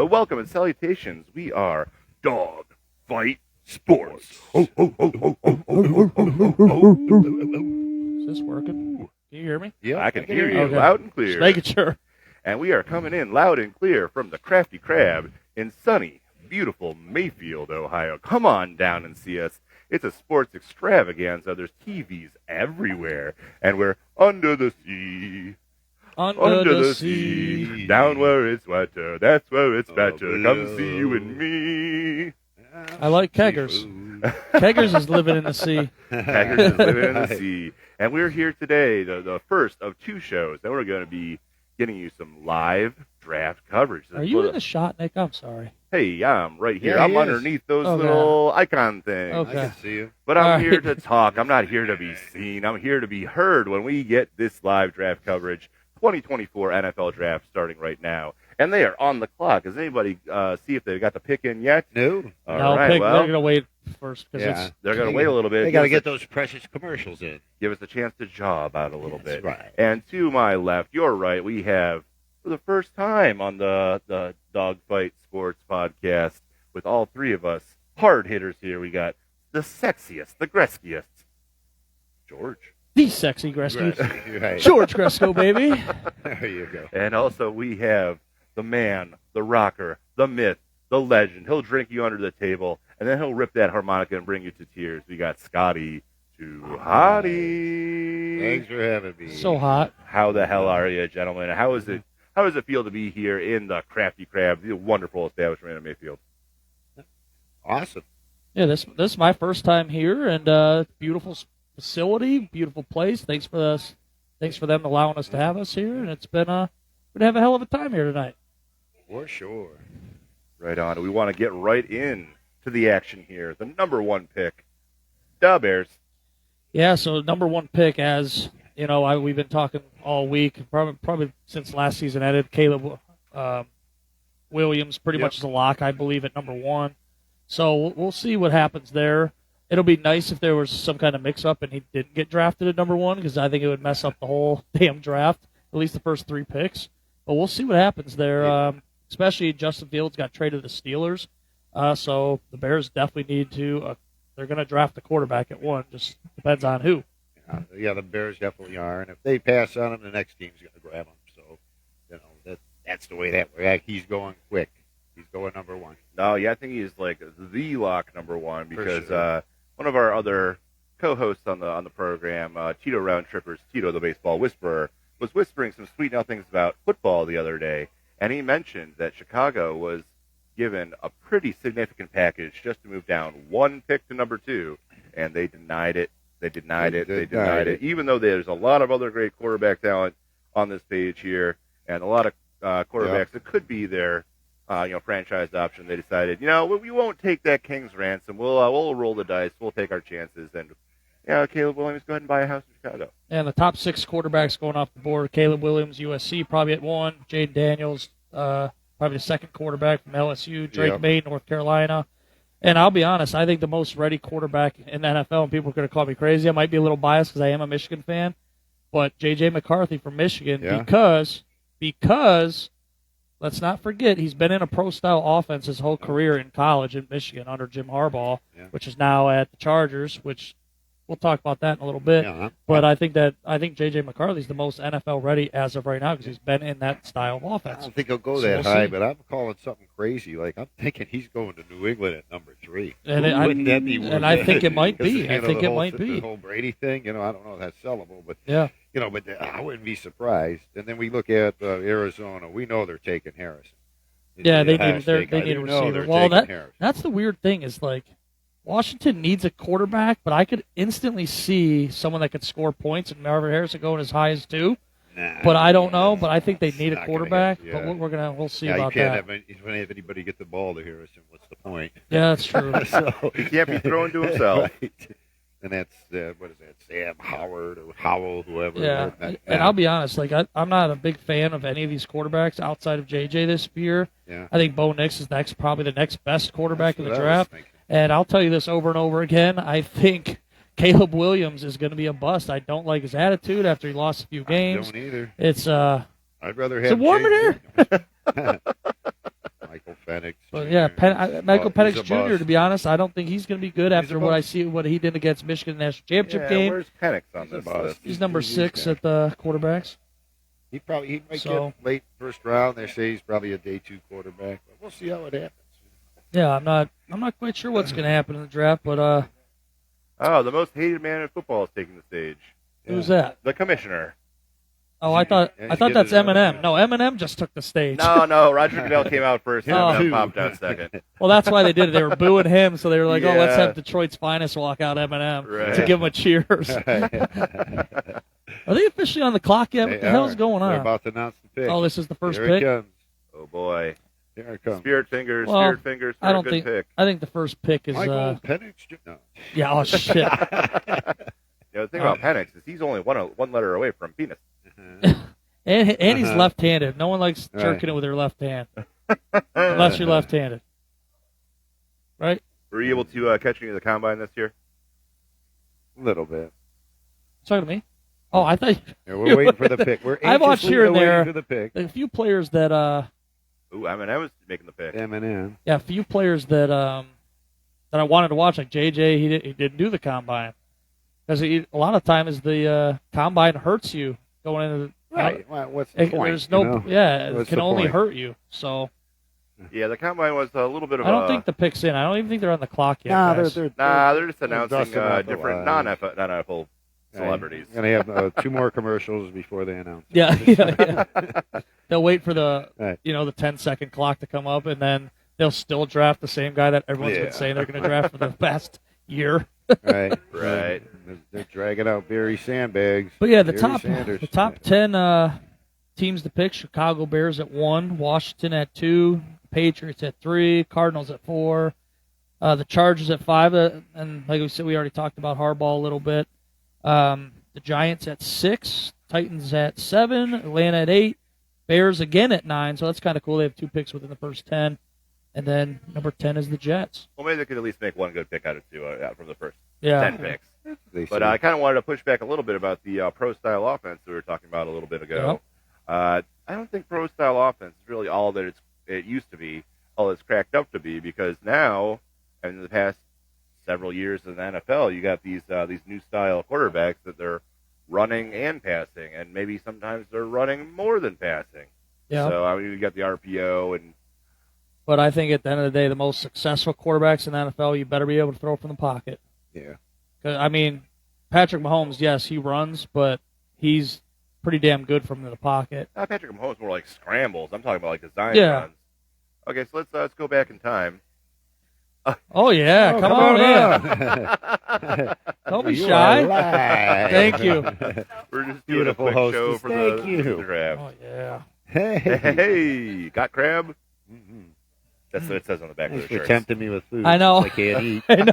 But welcome and salutations. We are Dog Fight Sports. Ho, ho, ho, ho, ho, ho, ho, ho, ho. Is this working? Can you hear me? Yeah, I can hear you Okay. loud and clear. Just making sure. And we are coming in loud and clear from the Crafty Crab in sunny, beautiful Mayfield, Ohio. Come on down and see us. It's a sports extravaganza. There's TVs everywhere. And we're under the sea. Under the sea. Down where it's wetter. That's where it's better. Come see you and me. I like keggers. Keggers is living in the sea. Keggers is living in the sea. And we're here today, the first of two shows. And we're going to be getting you some live draft coverage. Are you in the shot, Nick? I'm sorry. Hey, I'm right here. Yeah, I'm he is. underneath those Okay. little icon things. Okay. I can see you. But I'm All here right. to talk. I'm not here to be seen. I'm here to be heard when we get this live draft coverage. 2024 NFL draft starting right now. And they are on the clock. Does anybody see if they've got the pick in yet? No. All No, right, they're well, going to wait first because Yeah. they're going to wait a little bit. They got to Give us get those precious commercials in. give us a chance to jaw about a little That's bit. right. And to my left, your right, we have, for the first time on the Dogfight Sports podcast, with all three of us hard hitters here, we got the sexiest, the Greskiest, George. the sexy Gretzky. Right. George Gretzko, baby. There you go. And also we have the man, the rocker, the myth, the legend. He'll drink you under the table, and then he'll rip that harmonica and bring you to tears. We got Scotty Too Hottie. Thanks for having me. So hot. How the hell are you, gentlemen? How does it feel to be here in the Crafty Crab, the wonderful establishment in Mayfield? Awesome. Yeah, this is my first time here, and beautiful facility, beautiful place. Thanks for them allowing us to have us here, and it's been we're gonna have a hell of a time here tonight. For sure. Right on. We want to get right in to the action here. The number one pick, the Bears. Yeah, so number one pick, as you know, we've been talking all week, probably since last season ended. Caleb Williams pretty Yep. much is a lock, I believe, at number one. So we'll see what happens there. It'll be nice if there was some kind of mix-up and he didn't get drafted at number one, because I think it would mess up the whole damn draft, at least the first three picks. But we'll see what happens there. Especially Justin Fields got traded to the Steelers, so the Bears definitely need to. They're going to draft the quarterback at one. Just depends on who. Yeah, the Bears definitely are. And if they pass on him, the next team's going to grab him. So, that's the way that works. He's going quick. He's going number one. No, yeah, I think he's like the lock number one, because sure. one of our other co-hosts on the program, Tito Roundtrippers, Tito the Baseball Whisperer, was whispering some sweet nothings about football the other day, and he mentioned that Chicago was given a pretty significant package just to move down one pick to number two, and they denied it. They denied it. Even though there's a lot of other great quarterback talent on this page here, and a lot of quarterbacks that could be their franchise option, they decided, we won't take that king's ransom. We'll roll the dice. We'll take our chances. And, Caleb Williams, go ahead and buy a house in Chicago. And the top six quarterbacks going off the board: Caleb Williams, USC, probably at one. Jaden Daniels, probably the second quarterback from LSU. Drake Yep. May, North Carolina. And I'll be honest, I think the most ready quarterback in the NFL, and people are going to call me crazy. I might be a little biased because I am a Michigan fan, but J.J. McCarthy from Michigan, Yeah. because let's not forget, he's been in a pro-style offense his whole career in college in Michigan under Jim Harbaugh, Yeah. which is now at the Chargers, which we'll talk about that in a little bit. Yeah. But I think J.J. McCarthy's the most NFL ready as of right now because he's been in that style of I offense. don't think he'll go So that we'll high, see. but I'm calling something crazy. Like, I'm thinking he's going to New England at number 3. And Wouldn't that be and I think it might be. Because, I think the it whole- might be. The whole Brady thing, I don't know if that's sellable, but Yeah. but I wouldn't be surprised. And then we look at Arizona. We know they're taking Harrison. Yeah, they Ohio need State they guy. need a You know receiver. they're Well, taking Harrison. that's the weird thing is like Washington needs a quarterback, but I could instantly see someone that could score points and Marvin Harrison going as high as 2. Nah, But I don't know. But I think they It's need a not gonna quarterback. happen, But yeah. we'll see Yeah, about you that. can't have anybody get the ball to Harrison. What's the point? Yeah, that's true. So, He can't be thrown to himself. right. And that's what is that? Sam Howard or Howell, whoever. Yeah, That- and I'll be honest, like I'm not a big fan of any of these quarterbacks outside of JJ this year. Yeah. I think Bo Nix is probably the next best quarterback in That's the what I was draft. thinking. And I'll tell you this over and over again, I think Caleb Williams is going to be a bust. I don't like his attitude after he lost a few games. Don't either. It's I'd rather have. it warm in Jake- Michael Penix. But Jr. yeah, Michael He's Penix a Jr. bust. To be honest, I don't think he's going to be good He's after a what I bust. see what he did against Michigan in the national championship Yeah, game. where's Penix on He's a this bust. list? He's number He's 6 got- at the quarterbacks. He might So- get late first round. They say he's probably a day 2 quarterback, but we'll see how it happens. Yeah, I'm not quite sure what's going to happen in the draft, but Oh, the most hated man in football is taking the stage. who's that? The commissioner. Oh, I thought Yeah, he's that's getting it. Eminem. No, Eminem just took the stage. No, Roger Goodell came out first and Oh. Eminem popped out second. Well, that's why they did it. They were booing him, so they were like, "Oh, let's Yeah. have Detroit's finest walk out Eminem Right. to give him a cheers." Are they officially on the clock yet? What the hell's going They're on? about to announce the pick. Oh, this is the first Here pick. it comes. Oh boy. Here it comes. Spirit fingers Well, for I a don't good think pick. I think the first pick is Michael Penix Jr. No. yeah. Oh shit. The thing about Penix is he's only one letter away from penis. And he's Uh-huh. left-handed. No one likes Right. jerking it with their left hand, unless you're left-handed, right? Were you able to catch any of the combine this year? A little bit. Talking to me? Oh, I thought Yeah, we're waiting for the pick. We're I watched anxiously here and waiting there. for the pick. a few players that Ooh, I mean, I was making the pick. Eminem. yeah, a few players that I wanted to watch, like JJ. He didn't do the combine because a lot of times the combine hurts you going into Right. Well, what's the point? There's no you know? yeah, it What's can the only point? hurt you. So Yeah, the combine was a little bit of I don't a... think the pick's in. I don't even think they're on the clock yet. Nah, guys. they're just announcing dusting off the different line. non-NFL celebrities. Going to have 2 more commercials before they announce it. yeah. They'll wait for the Right. the 10-second clock to come up, and then they'll still draft the same guy that everyone's Yeah. been saying they're going to draft for the past year. Right. Right. They're dragging out Barry Sandbags. But yeah, the Barry top Sanders. the top 10 teams to pick: Chicago Bears at 1, Washington at 2, Patriots at 3, Cardinals at 4, the Chargers at 5, and like we said, we already talked about Harbaugh a little bit. The Giants at 6, Titans at 7, Atlanta at 8, Bears again at 9. So that's kind of cool. They have 2 picks within the first 10, and then number 10 is the Jets. Well, maybe they could at least make one good pick out of 2 out from the first Yeah, 10 picks. They But say. I kind of wanted to push back a little bit about the pro-style offense that we were talking about a little bit ago. I don't think pro-style offense is really all that it used to be, all it's cracked up to be, because now, and in the past several years in the NFL, you got these new style quarterbacks that they're running and passing, and maybe sometimes they're running more than passing. yeah. So, I mean, you got the RPO, and But I think at the end of the day, the most successful quarterbacks in the NFL, you better be able to throw from the pocket. Yeah. 'Cause, I mean, Patrick Mahomes, yes, he runs, but he's pretty damn good from the pocket. Patrick Mahomes more like scrambles. I'm talking about like design Yeah. runs. Okay, so let's go back in time. Oh yeah, Oh, come on in. in. Don't be You shy. are live. Thank you. We're just doing Beautiful a quick hostess. show for Thank the you. draft. Oh yeah. Hey. Hey, got crab? Mhm. That's what it says on the back Thanks of the for shirt. tempting me with food. I know. since I can't eat. I know.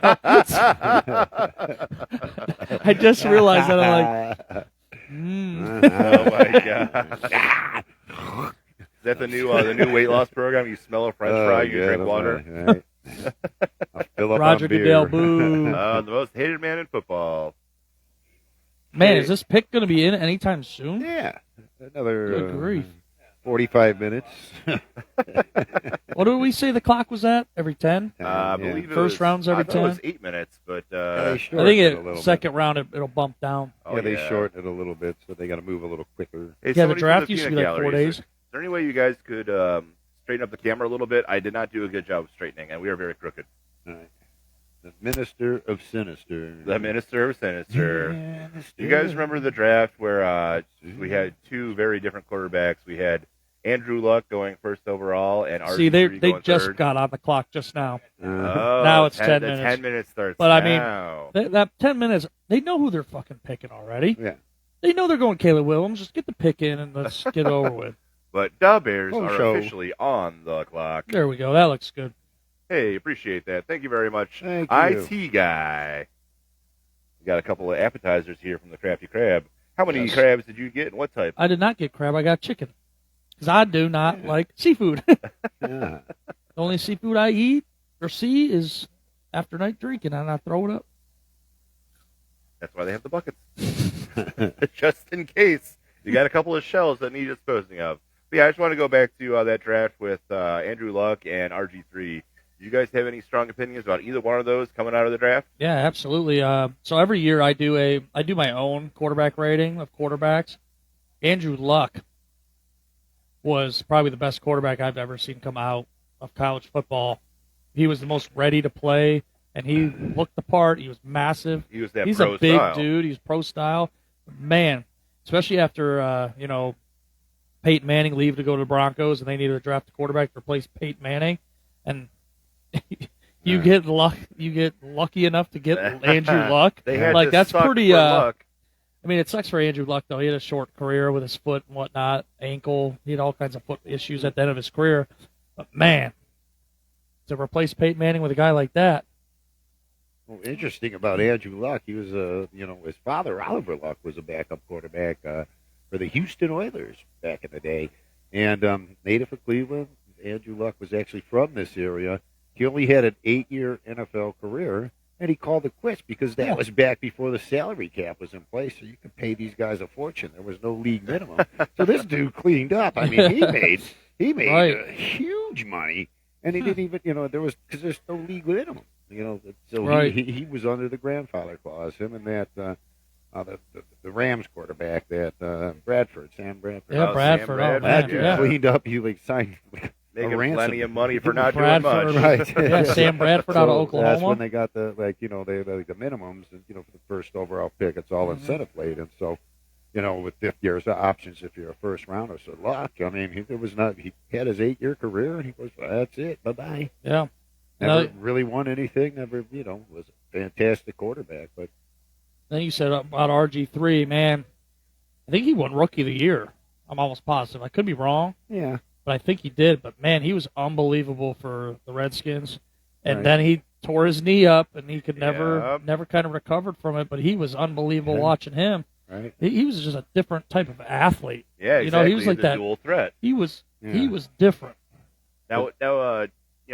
I just realized that I'm like, Oh my god! Is that the new weight loss program? You smell a French fry, you drink water. Right. I'll fill up Roger on beer. Goodell, boo. The most hated man in football. Man, is this pick going to be in anytime soon? Yeah. Another Good grief. 45 minutes. What did we say the clock was at? Every 10? I believe it First was, round's every I thought it was 10? 8 minutes, but they I shorten think it a little second round it'll bump down. oh, bit. Yeah, they shorten it a little bit, so they got to move a little quicker. Hey, Yeah, the somebody from draft used to be peanut like 4 galleries, days. Is there any way you guys could straighten up the camera a little bit? I did not do a good job of straightening, and we are very crooked. All right. The Minister of Sinister. The Minister of Sinister. Minister. You guys remember the draft where we had 2 very different quarterbacks? We had Andrew Luck going first overall, and RG3 See, they going just third. got on the clock just now. Oh, Now it's 10 the minutes. 10 minutes starts But, I mean, now. That 10 minutes, they know who they're fucking picking already. Yeah. They know they're going Caleb Williams. Just get the pick in and let's get it over with. But the Bears Oh, are show. officially on the clock. There we go. That looks good. Hey, appreciate that. Thank you very much, Thank you. IT guy. We got a couple of appetizers here from the Crafty Crab. How many Yes. crabs did you get, and what type? I did not get crab. I got chicken. Because I do not like seafood. Yeah. The only seafood I eat or see is after night drinking, and I throw it up. That's why they have the buckets. Just in case. You got a couple of shells that need disposing of. But yeah, I just want to go back to that draft with Andrew Luck and RG3. Do you guys have any strong opinions about either one of those coming out of the draft? Yeah, absolutely. So every year I do my own quarterback rating of quarterbacks. Andrew Luck was probably the best quarterback I've ever seen come out of college football. He was the most ready to play, and he looked the part. He was massive. He was that He's pro a big style. dude. He's pro style. Man, especially after Peyton Manning leave to go to the Broncos, and they needed to draft a quarterback to replace Peyton Manning, and you get lucky enough to get Andrew Luck. They had like to that's suck pretty. for Luck. I mean, it sucks for Andrew Luck though. He had a short career with his foot and whatnot, ankle. He had all kinds of foot issues at the end of his career. But man, to replace Peyton Manning with a guy like that. Well, interesting about Andrew Luck, he was his father Oliver Luck was a backup quarterback for the Houston Oilers back in the day, and native of Cleveland. Andrew Luck was actually from this area. He only had an 8-year NFL career, and he called it quits because that was back before the salary cap was in place, so you could pay these guys a fortune. There was no league minimum, so this dude cleaned up. I mean, he made Right. huge money. And he didn't even, because there's no league minimum, so Right. he was under the grandfather clause. Him and that the Rams quarterback, that Bradford, Sam Bradford. Yeah, Oh, Bradford. Sam Oh Bradford, man, That dude yeah. cleaned up. He signed a Making ransom. plenty of money for not Bradford. doing much. Right. Yeah, Sam Bradford out of Oklahoma. That's when they got the they the minimums, and for the first overall pick, it's all incentive laden. And so, with 5th year's options if you're a first rounder. So Luck, I mean, he had his 8-year career, and he goes, well, that's it, bye bye. Yeah. Never really won anything. Never, was a fantastic quarterback. But Then you said about RG3, man. I think he won Rookie of the Year. I'm almost positive. I could be wrong, yeah, but I think he did. But man, he was unbelievable for the Redskins. And Right. then he tore his knee up, and he could Yep. never kind of recovered from it. But he was unbelievable Yeah. watching him. right. He was just a different type of athlete. Yeah, You know, he exactly. was like He's a that. dual threat. He was Yeah. different. Now,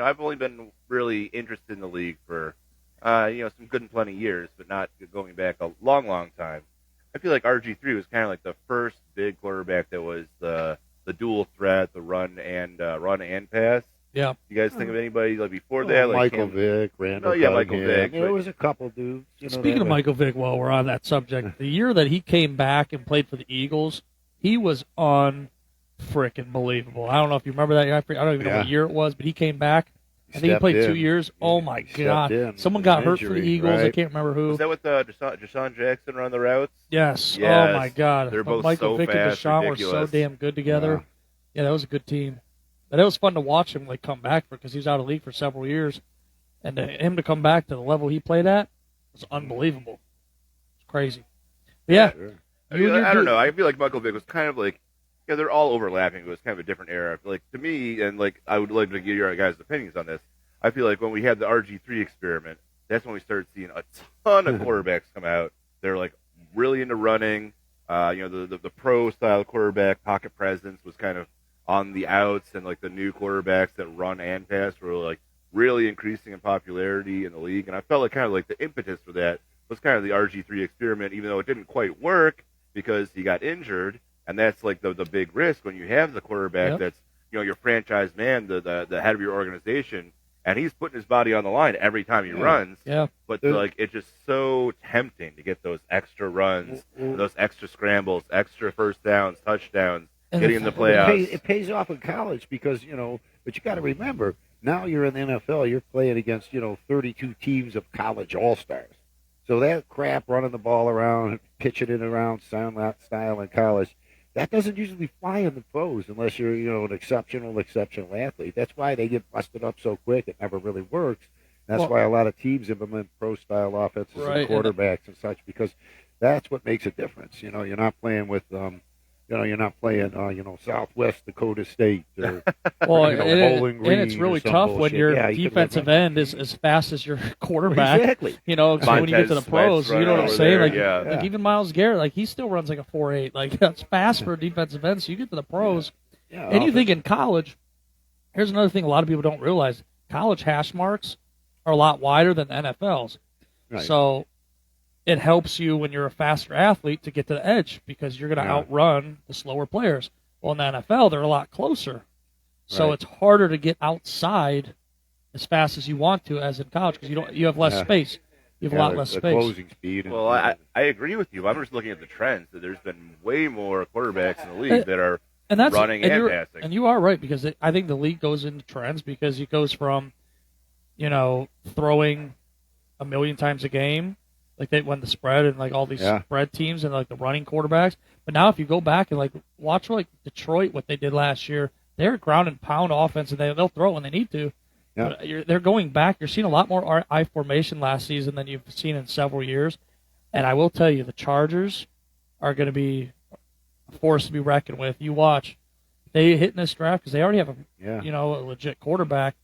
I've only been really interested in the league for, some good and plenty years, but not going back a long, long time. I feel like RG3 was kind of like the first big quarterback that was the dual threat, the run and pass. Yeah. You guys think of anybody like before that? Like Michael Vick, Randall. Oh, yeah, Michael Cunningham. Vick, There but- was a couple dudes. Speaking of Michael Vick, while we're on that subject, the year that he came back and played for the Eagles, he was frickin' believable. I don't know if you remember that year. I don't even know what Yeah. year it was, but he came back. I think he stepped played in. 2 years. Oh my He stepped God! in. Someone An got hurt for the injury, Eagles. I right. can't remember who. Was that with Deshaun Jackson run the routes? Yes. Yes. Oh my God! They're both Michael so Vick fast, and Deshaun were ridiculous. so damn good together. Yeah, that was a good team. But it was fun to watch him come back because he was out of the league for several years, and him to come back to the level he played at was unbelievable. It's crazy. But yeah. Sure. I don't know. I feel like Michael Vick was kind of like, they're all overlapping. It was kind of a different era. I feel like, to me, and like I would like to get your guys' opinions on this. I feel like when we had the RG3 experiment, that's when we started seeing a ton of quarterbacks come out. They're like really into running. The pro style quarterback pocket presence was kind of on the outs, and like the new quarterbacks that run and pass were like really increasing in popularity in the league. And I felt like kind of like the impetus for that was kind of the RG3 experiment, even though it didn't quite work because he got injured. And that's like the big risk when you have the quarterback that's your franchise man, the head of your organization, and he's putting his body on the line every time he runs. Yeah. But like it's just so tempting to get those extra runs, those extra scrambles, extra first downs, touchdowns, And getting in the playoffs. It pays off in college because, but you got to remember, now you're in the NFL, you're playing against, 32 teams of college all-stars. So that crap running the ball around, pitching it around, style in college, that doesn't usually fly in the pros unless you're, an exceptional athlete. That's why they get busted up so quick. It never really works. That's why a lot of teams implement pro-style offenses and quarterbacks and such, because that's what makes a difference. You're not playing with, you're not playing, Southwest Dakota State or, Bowling Green. And it's really or some tough when bullshit. your Yeah, you could defensive live end is as fast as your quarterback. Exactly. So when you get to the Montez pros, Sweat's you know what I'm running saying? over Like, there, yeah. like even Myles Garrett, like he still runs like a 4.8. Like that's fast for a defensive end. So you get to the pros, Yeah, and you think in college. Here's another thing a lot of people don't realize: college hash marks are a lot wider than the NFL's. Right. So it helps you when you're a faster athlete to get to the edge because you're going to outrun the slower players. Well, in the NFL, they're a lot closer. So Right. it's harder to get outside as fast as you want to as in college because you have less Yeah. space. You have a lot less the space. closing speed. Well, I agree with you. I'm just looking at the trends. That there's been way more quarterbacks in the league that are And that's running and and you're- passing. And you are right because I think the league goes into trends because it goes from, throwing a million times a game, like they when the spread and like all these Yeah. spread teams and like the running quarterbacks. But now if you go back and like watch like Detroit what they did last year, they're ground and pound offense and they'll throw it when they need to. Yeah. But they're going back. You're seeing a lot more I formation last season than you've seen in several years. And I will tell you, the Chargers are going to be a force to be reckoned with. You watch. They hit in this draft because they already have Yeah. a legit quarterback.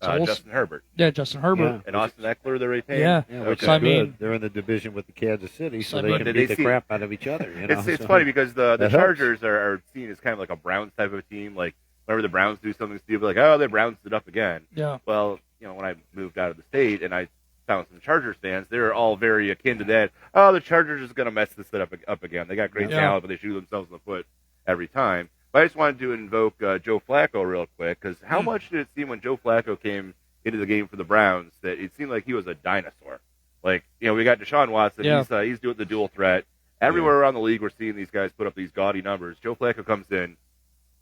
So we'll Justin Herbert Justin Herbert. Yeah. and Austin Eckler. They're retained. Yeah. Yeah, which Okay. So, I is mean- good. They're in the division with the Kansas City, so I they mean- can Did beat they the see- crap out of each other. You know? It's So- funny because the that helps. Chargers are seen as kind of like a Browns type of team. Like whenever the Browns do something stupid, like the Browns it up again. Yeah. Well, when I moved out of the state and I found some Chargers fans, they're all very akin to that. Oh, the Chargers is going to mess this up again. They got great Yeah. talent, but they shoot themselves in the foot every time. But I just wanted to invoke Joe Flacco real quick because how much did it seem when Joe Flacco came into the game for the Browns that it seemed like he was a dinosaur? Like, we got Deshaun Watson. Yeah. He's doing the dual threat. Everywhere around the league, we're seeing these guys put up these gaudy numbers. Joe Flacco comes in.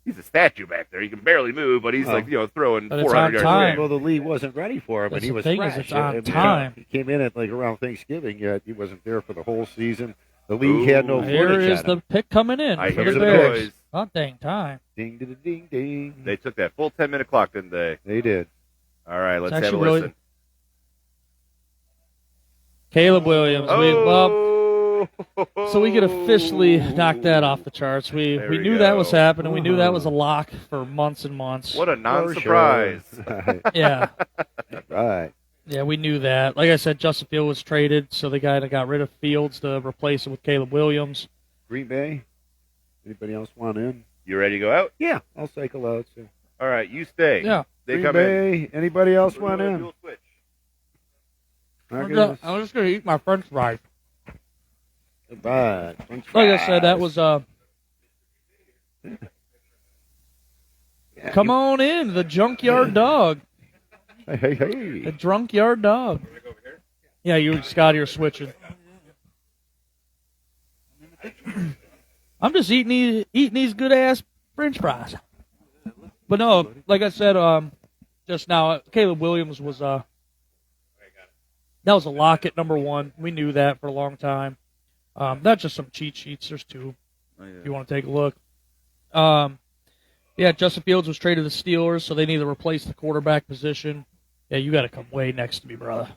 He's a statue back there. He can barely move, but he's throwing But it's 400 on yards time. a game. Well, the league wasn't ready for him, That's and he the was thing is fresh. it's on I mean, time. He came in at around Thanksgiving, yet he wasn't there for the whole season. The league had no Ooh. Here footage is on the him. pick coming in I for hear the the Bears. noise. About dang time. Ding, ding, ding, ding. They took that full 10-minute clock, didn't they? They did. All right, let's have a actually really- listen. Caleb Williams. Oh! So we could officially knock that off the charts. We There we knew that was go. happening. We knew that was a lock for months and months. What a For non-surprise. sure. Yeah. Right. Yeah, we knew that. Like I said, Justin Fields was traded, so they got rid of Fields to replace him with Caleb Williams. Green Bay. Anybody else want in? You ready to go out? Yeah, I'll cycle out. So. All right, you stay. Yeah. They Green come in. Bay. Anybody else We're want doing a in? dual switch. My I'm goodness. just going to eat my french fries. Goodbye. French Like I said, fries. that was Yeah, come on in, the junkyard dog. Hey, hey, hey. The drunk yard dog. Yeah, you and Scotty are switching. I'm just eating these good ass French fries. But no, like I said, just now, Caleb Williams was that was a lock at number one. We knew that for a long time. Not just some cheat sheets. There's two. If you want to take a look. Yeah, Justin Fields was traded to the Steelers, so they need to replace the quarterback position. Yeah, you got to come way next to me, brother.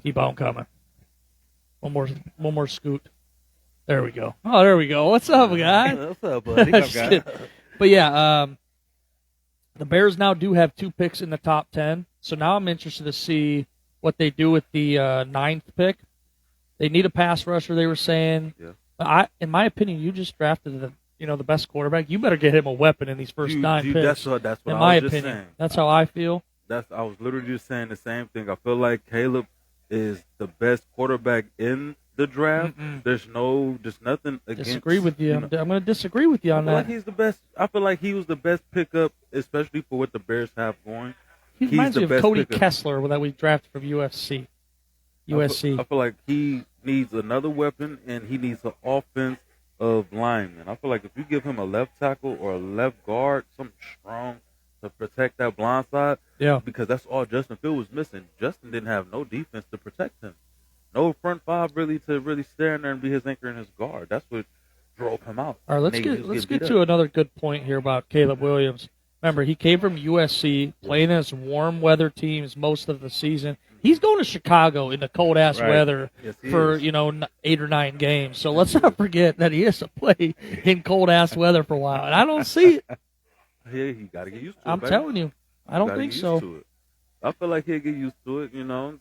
Keep on coming. One more scoot. There we go. Oh, there we go. What's up, guy? What's up, buddy? Just kidding. But yeah, the Bears now do have 2 picks in the top 10. So now I'm interested to see what they do with the 9th pick. They need a pass rusher, they were saying. Yeah. In my opinion, you just drafted the best quarterback. You better get him a weapon in these first 9 picks. That's what in I my was just opinion, saying. that's how I feel. I was literally just saying the same thing. I feel like Caleb is the best quarterback in the draft. Mm-mm. There's nothing against. Disagree with you. know, I'm going to disagree with you I on feel like that. he's the best. I feel like he was the best pickup, especially for what the Bears have going. He he's reminds the me of best Cody pickup. Kessler that we drafted from USC. USC. I feel like he needs another weapon, and he needs an offense of linemen. I feel like if you give him a left tackle or a left guard, something strong to protect that blind side, Yeah. because that's all Justin Field was missing. Justin didn't have no defense to protect him. No front five really to really stay in there and be his anchor and his guard. That's what drove him out. All right, let's And he get was let's getting get beat to up. another good point here about Caleb Williams. Remember, he came from USC, playing against warm weather teams most of the season. He's going to Chicago in the cold ass Right. weather Yes, he for is. 8 or 9 games. So let's not forget that he has to play in cold ass weather for a while, and I don't see it. Yeah, he got to get used to it. I'm baby. telling you, I don't Gotta think get so. used to it. I feel like he'll get used to it.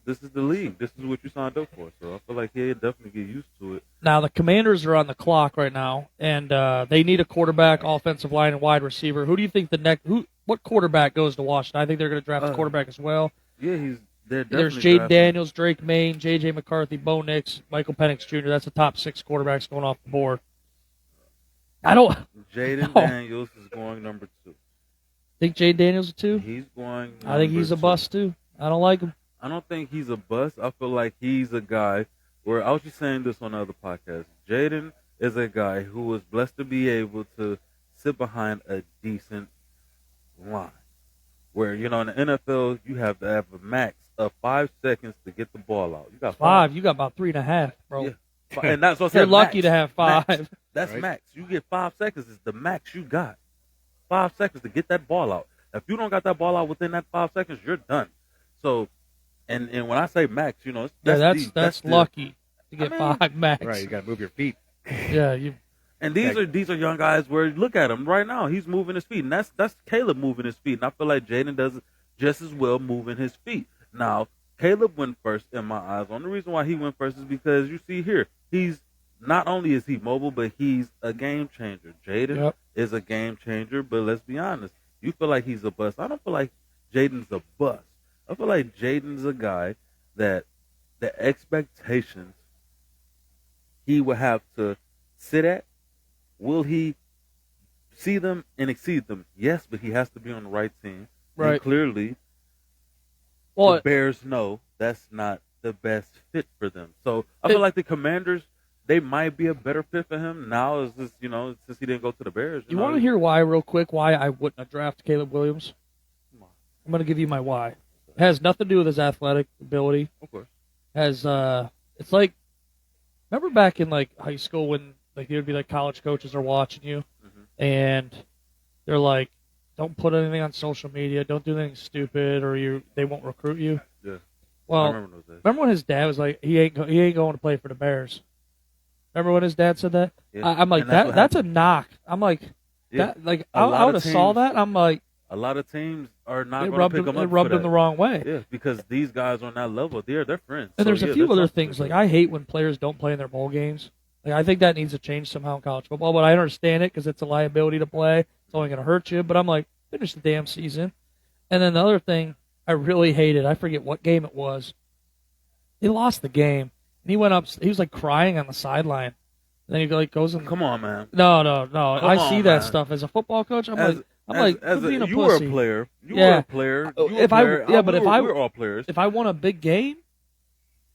This is the league. This is what you signed up for. So I feel like he'll definitely get used to it. Now the Commanders are on the clock right now, and they need a quarterback, offensive line, and wide receiver. Who do you think what quarterback goes to Washington? I think they're going to draft a quarterback as well. Yeah, they're There's definitely Jaden drafting- Daniels, Drake Maye, J.J. McCarthy, Bo Nix, Michael Penix Jr. That's the top 6 quarterbacks going off the board. I don't Jaden No. Daniels is going number 2. think Jay Daniels too. He's going. I think he's a number 2. bust too. I don't like him. I don't think he's a bust. I feel like he's a guy where I was just saying this on the other podcast. Jaden is a guy who was blessed to be able to sit behind a decent line. Where, in the NFL, you have to have a max of 5 seconds to get the ball out. You got 5. You got about 3.5, bro. Yeah. And that's what I You're said. lucky max. to have 5. Max. That's Right. max. You get 5 seconds is the max you got. 5 seconds to get that ball out. If you don't got that ball out within that 5 seconds, you're done. So, and when I say max, it's, That's the- lucky to get I mean, 5 max. Right, you got to move your feet. Yeah, you. And these are young guys where look at him right now. He's moving his feet, and that's Caleb moving his feet. And I feel like Jaden does it just as well moving his feet. Now, Caleb went first in my eyes. The only reason why he went first is because you see here, he's not only is he mobile, but he's a game changer. Jaden Yep. is a game changer, but let's be honest. You feel like he's a bust. I don't feel like Jaden's a bust. I feel like Jaden's a guy that the expectations he will have to sit at. Will he see them and exceed them? Yes, but he has to be on the right team. Right. And clearly, the Well, Bears know that's not the best fit for them. So I feel like the Commanders, they might be a better fit for him now. Is this, since he didn't go to the Bears. you want to hear why, real quick, why I wouldn't have drafted Caleb Williams? Come on. I'm going to give you my why. It has nothing to do with his athletic ability. Of course. It's like, remember back in like high school when like there would be like college coaches are watching you, Mhm. and they're like, don't put anything on social media, don't do anything stupid, or they won't recruit you. Yeah. I Well, remember those days. remember when his dad was like, he ain't going to play for the Bears. Remember when his dad said that? Yeah. I'm like, And that's what that's a knock. I'm like, Yeah. that like A I lot would of have saw teams- that. I'm like, A lot of teams are not it going to rubbed pick him, him up. it rubbed for him the that. wrong way. Yeah, because these guys on that level, they're friends. And So, there's yeah, a few that's other something things to like do. I hate when players don't play in their bowl games. Like I think that needs to change somehow in college football. But I understand it because it's a liability to play. It's only going to hurt you. But I'm like, finish the damn season. And then the other thing I really hated, I forget what game it was. They lost the game, and he went up. He was like crying on the sideline. And then he like goes and Come on, man. no. Come I see on, that man. stuff as a football coach. I'm As- like, as quit being a you pussy. were a player. You Yeah. were a player. You were If a I- player. yeah, but if I- we're all players. If I won a big game,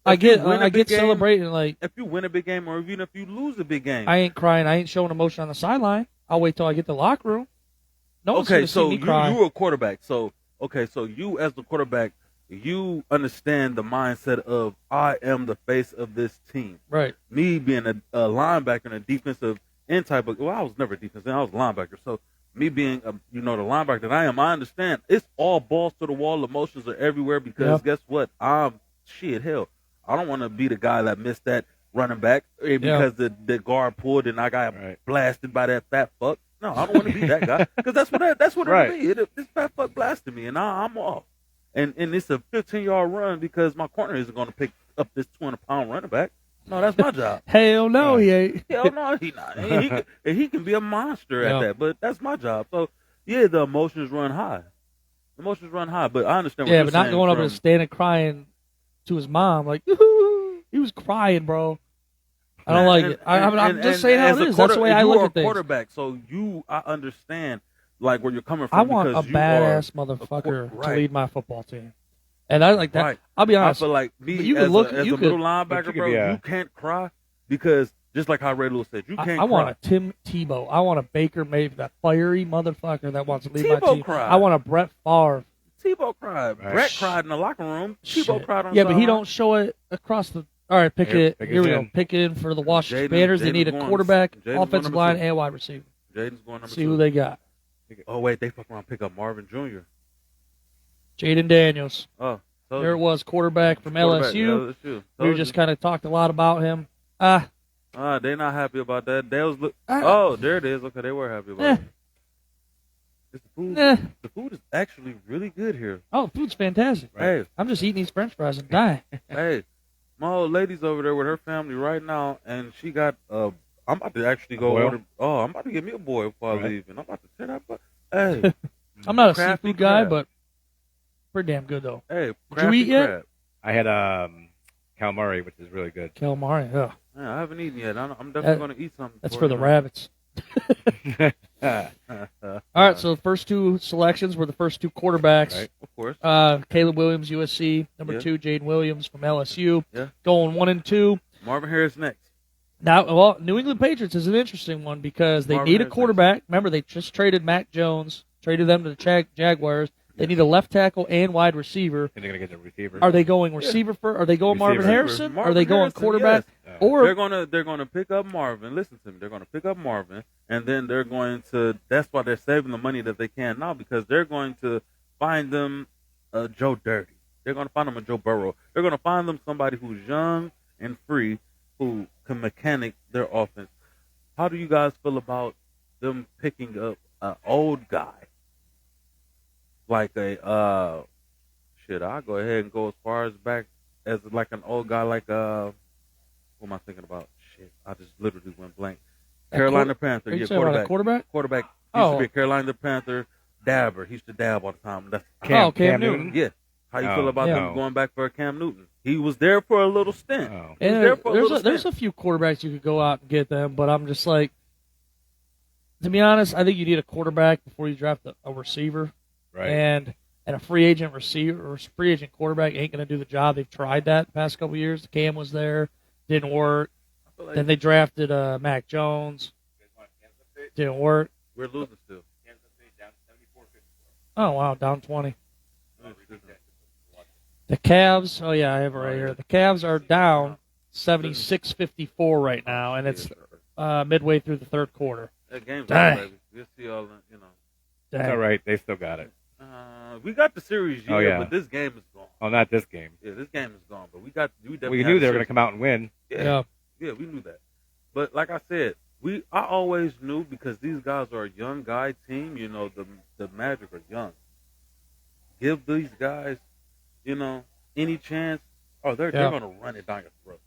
If you win a I big get game- celebrating like. If you win a big game, or even if you lose a big game. I ain't crying. I ain't showing emotion on the sideline. I'll wait till I get to the locker room. No one's Okay, gonna see so me cry. you were a quarterback. So you as the quarterback, you understand the mindset of I am the face of this team. Right. Me being a linebacker and a defensive end type of, well, I was never defensive end, I was a linebacker. So me being the linebacker that I am, I understand it's all balls to the wall. Emotions are everywhere because guess what? Hell, I don't want to be the guy that missed that running back because the guard pulled and I got blasted by that fat fuck. No, I don't want to be that guy because that's what Right. it'll be. This fat fuck blasted me and I'm off. And it's a 15-yard run because my corner isn't going to pick up this 200-pound running back. No, that's my job. Hell no, he ain't. Hell no, he not. He can be a monster at Yeah. that, but that's my job. So, yeah, the emotions run high. Emotions run high, but I understand what Yeah, you're but not saying going up from- and standing crying to his mom like, "Yoo-hoo." He was crying, bro. I don't like it. I'm just saying how as it a is. That's the way I you look are at a things. quarterback, so I understand like where you're coming from. I want a because you badass are motherfucker to right. lead my football team, and I like that. Right. I'll be I honest. feel like me But you as, could look- a, as you a middle could- linebacker, could bro, be, you can't cry because just like how Ray Lewis said, you can't I want cry. a Tim Tebow. I want a Baker Mayfield, that fiery motherfucker that wants to lead my Tebow team. cried. I want a Brett Favre. Tebow cried. Right. Brett cried in the locker room. Tebow Shit. cried on Yeah, the but he sideline. don't show it across the. All right, pick Here, it. pick Here us we go. in. Pick it in for the Washington Jaden- Commanders. They need a Jaden's going- quarterback, Jaden's going offensive number line, 2. and wide receiver. Jaden's going number See 2. who they got. Oh wait, they fuck around and pick up Marvin Jr. Jaden Daniels. Oh, told There it you. was, quarterback from Quarterback, LSU. LSU. We Told just you. kind of talked a lot about him. They're not happy about that. They was look. Oh, there it is. Okay, they were happy about Eh. it. It's the food. Eh. The food is actually really good here. Oh, food's fantastic. Hey, I'm just eating these French fries and dying. hey, my old lady's over there with her family right now, and she got I'm about to actually go boil? order. Oh, I'm about to get me a boil before I Right. leave, and I'm about to tear that. But hey, I'm not a Crafty seafood guy, crab. but pretty damn good though. hey, you crafty eat yet? crab. I had calamari, which is really good. Calamari, yeah. Man, I haven't eaten yet. I'm definitely That- going to eat something. That's before for the you know. rabbits. All right, so the first two selections were the first two quarterbacks. Right. Of course. Caleb Williams, USC. Number Yeah. 2, Jaden Williams from LSU. Yeah. Going 1 and 2. Marvin Harris next. Now, well, New England Patriots is an interesting one because they Marvin need a Harris quarterback. Remember, they just traded Mac Jones, traded them to the Jaguars. They need a left tackle and wide receiver. And they're going to get the receiver. Are they going receiver first? Are they going Marvin Receiver. Harrison? Marvin Are they going Harrison, quarterback? yes. Or They're gonna pick up Marvin. Listen to me. They're gonna pick up Marvin, and then they're going to. That's why they're saving the money that they can now, because they're going to find them a Joe Dirty. They're gonna find them a Joe Burrow. They're gonna find them somebody who's young and free, who can mechanic their offense. How do you guys feel about them picking up an old guy like a shit? I'll go ahead and go as far as back as like an old guy like what am I thinking about? Shit, I just literally went blank. Carolina Panther, are you yeah, saying about a quarterback? Quarterback used Oh. to be a Carolina Panther dabber. He used to dab all the time. That's Cam Newton. yeah. How you feel about Yeah. them going back for a Cam Newton? He was there for a little stint. Oh. He was And there for a little there's stint. a few quarterbacks you could go out and get them, but I'm just like, to be honest, I think you need a quarterback before you draft a receiver. Right. And a free agent receiver or free agent quarterback ain't going to do the job. They've tried that the past couple of years. Cam was there, didn't work. I feel like Then they drafted Mac Jones, didn't work. we're losing still. Oh wow, down 20. The Cavs. Oh yeah, I have it right here. The Cavs are down 76-54 right now, and it's midway through the third quarter. That game's Dang. over, baby. We'll see all the, you know. It's Dang. all right. They still got it. We got the series, Oh, yeah. but this game is gone. Oh, not this game. Yeah, this game is gone. But we definitely We had knew the they were going series. to come out and win. Yeah. Yeah, we knew that. But like I said, I always knew, because these guys are a young guy team. You know, the Magic are young. Give these guys, you know, any chance, they're going to run it down your throat,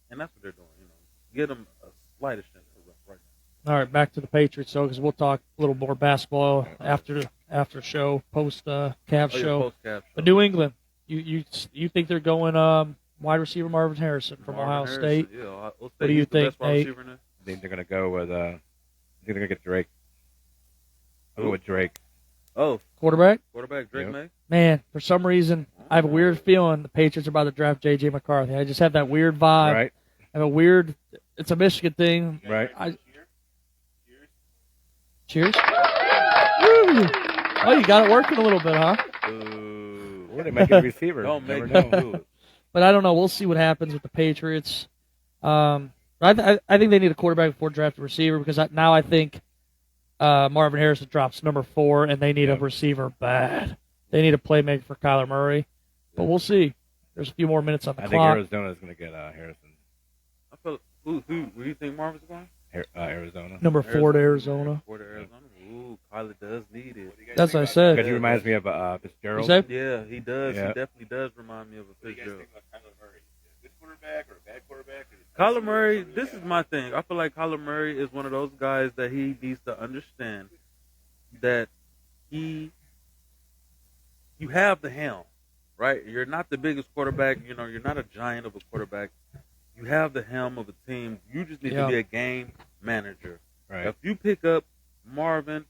and that's what they're doing. You know, get them a slightest chance to run right now. All right, back to the Patriots, though, because we'll talk a little more basketball after show, post Cavs show. Post-Cavs But New England, you think they're going wide receiver Marvin Harrison from Marvin Ohio Harrison, State? Yeah, Ohio State, What do you he's the think, best wide Nate? receiver in there. I think they're going to go with. I think they're going to get Drake. I'll go with Drake. Oh, Quarterback? quarterback Drake Yep. May. Man, for some reason, I have a weird feeling the Patriots are about to draft J.J. McCarthy. I just have that weird vibe. Right. I have a weird. It's a Michigan thing. Right. Cheers. Woo! Oh, you got it working a little bit, huh? Or they might get a receiver. Don't Never make know. them do it. But I don't know. We'll see what happens with the Patriots. I think they need a quarterback before drafting a receiver, because now I think Marvin Harrison drops number 4, and they need a receiver bad. They need a playmaker for Kyler Murray. But we'll see. There's a few more minutes on the I think clock. Arizona is going to get Harrison. I feel, who do you think Marvin's going? Arizona. Number 4 to Arizona. 4 to Arizona. Ooh, Kyler does need it. That's what I said. Because he reminds me of You Fitzgerald. say? Yeah, he does. Yeah. He definitely does remind me of a Fitzgerald. Good quarterback or a bad quarterback? Kyler Murray, this is my thing. I feel like Kyler Murray is one of those guys that he needs to understand that you have the helm, right? You're not the biggest quarterback. You know, you're not a giant of a quarterback. You have the helm of a team. You just need to be a game manager. Right. If you pick up Marvin,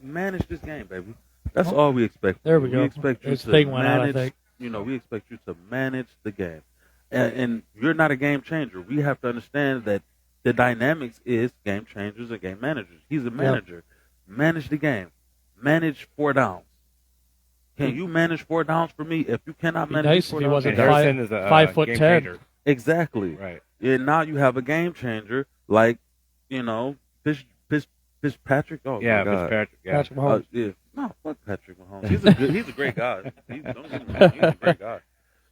manage this game, baby. That's all we expect. There we go. We expect you His to thing went out, I manage. think. You know, we expect you to manage the game, and you're not a game changer. We have to understand that the dynamics is game changers and game managers. He's a manager. Manage the game. Manage 4 downs. Can you manage 4 downs for me? If you cannot Be manage nice 4 if he downs, wasn't And Harrison is a 5'10". game changer. exactly. Right. And now you have a game changer like, you know, Fitzpatrick. Oh Yeah, my God. Fitzpatrick. Yeah. Patrick Mahomes. Yeah. No, fuck Patrick Mahomes. He's a great guy. Don't get me wrong. He's a great guy.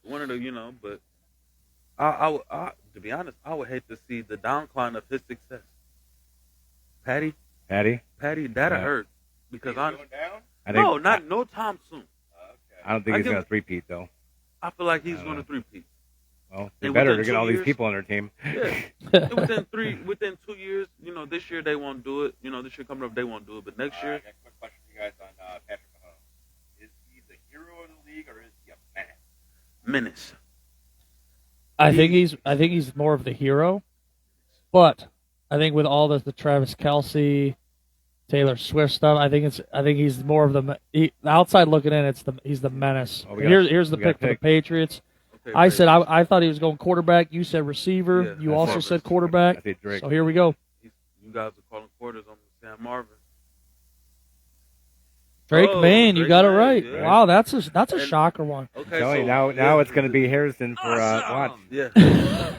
One of the, you know, but I to be honest, I would hate to see the downcline of his success. Patty, Patty. that'd Yeah. hurt because I think. no time soon. I don't think I he's give- going to three-peat though. I feel like he's going to 3-peat. Well, they And better within to get 2 all these years- people on their team. Yeah. within 2 years, you know, this year they won't do it. You know, this year coming up they won't do it, but next year, I got a quick question for you guys on Patrick Mahomes. Is he the hero of the league or is he a man? menace. I think he's more of the hero, but I think with all the Travis Kelsey, Taylor Swift stuff, I think he's more of the outside looking in. He's the menace. Oh, here's the pick for the Patriots. Okay, I Drake. said I thought he was going quarterback. You said receiver. Yeah, You that's also Marvin. said quarterback. I say Drake. So here we go. You guys are calling quarters on Sam Marvin. Drake Oh, Maine, you Drake got it Maye, right. yeah. Wow, that's a And- shocker one. Okay, Tell you, so now it's going to be Harrison for watch. Yeah.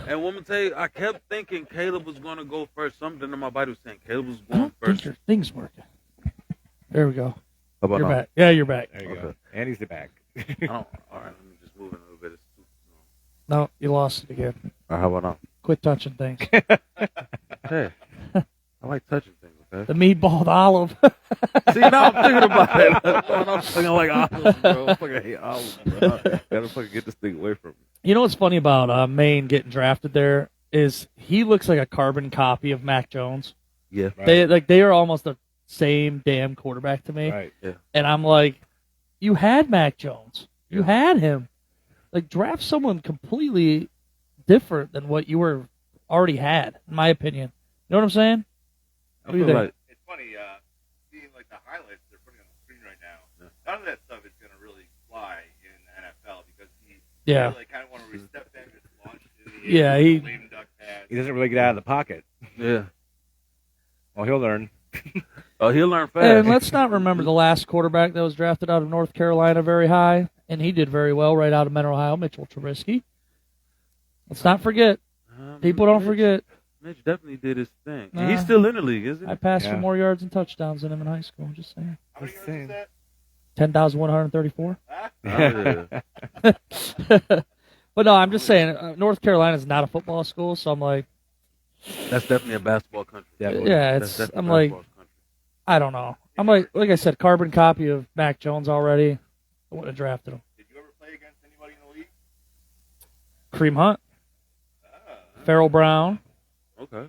And woman tell you, I kept thinking Caleb was going to go first. Something in my body was saying Caleb was I going don't think first. your thing's working. There we go. How about You're now? back. Yeah, you're back. There you Okay. go. And he's the back. I don't, all right, let me just move it a little bit. It's too, No, you lost it again. how about now? Quit touching things. Hey, I like touching things. Okay. The meatballed olive. See, now I'm thinking about it. I'm thinking like olives, bro. I fucking hate olives, bro. Gotta fucking get this thing away from me. You know what's funny about Maine getting drafted there is he looks like a carbon copy of Mac Jones. Yeah. Right. They are almost the same damn quarterback to me. Right. And I'm like, you had Mac Jones. You had him. Like, draft someone completely different than what you were already had, in my opinion. You know what I'm saying? I What do you feel think? like It's funny, seeing like the highlights they're putting on the screen right now. None of that stuff is going to really fly in the NFL because he Yeah. really kind of want to step back and just launch to the Yeah, he- lame duck pass. He doesn't really get out of the pocket. yeah. Well, he'll learn. Oh, he'll learn fast. And let's not remember the last quarterback that was drafted out of North Carolina very high, and he did very well right out of Mentor, Ohio, Mitchell Trubisky. Let's not forget. People don't forget. Mitch definitely did his thing. Nah. And he's still in the league, isn't he? I passed for Yeah. more yards and touchdowns than him in high school. Just saying. How many Just yards is that? 10,134. Huh? Oh, yeah. But no, I'm just saying, North Carolina is not a football school, so I'm like, That's definitely a basketball country. Definitely. yeah, That's it's. definitely I'm a like, basketball country. I don't know. I'm like I said, carbon copy of Mac Jones already. I would have drafted him. Did you ever play against anybody in the league? Kareem Hunt, Ah, Farrell Brown. Okay.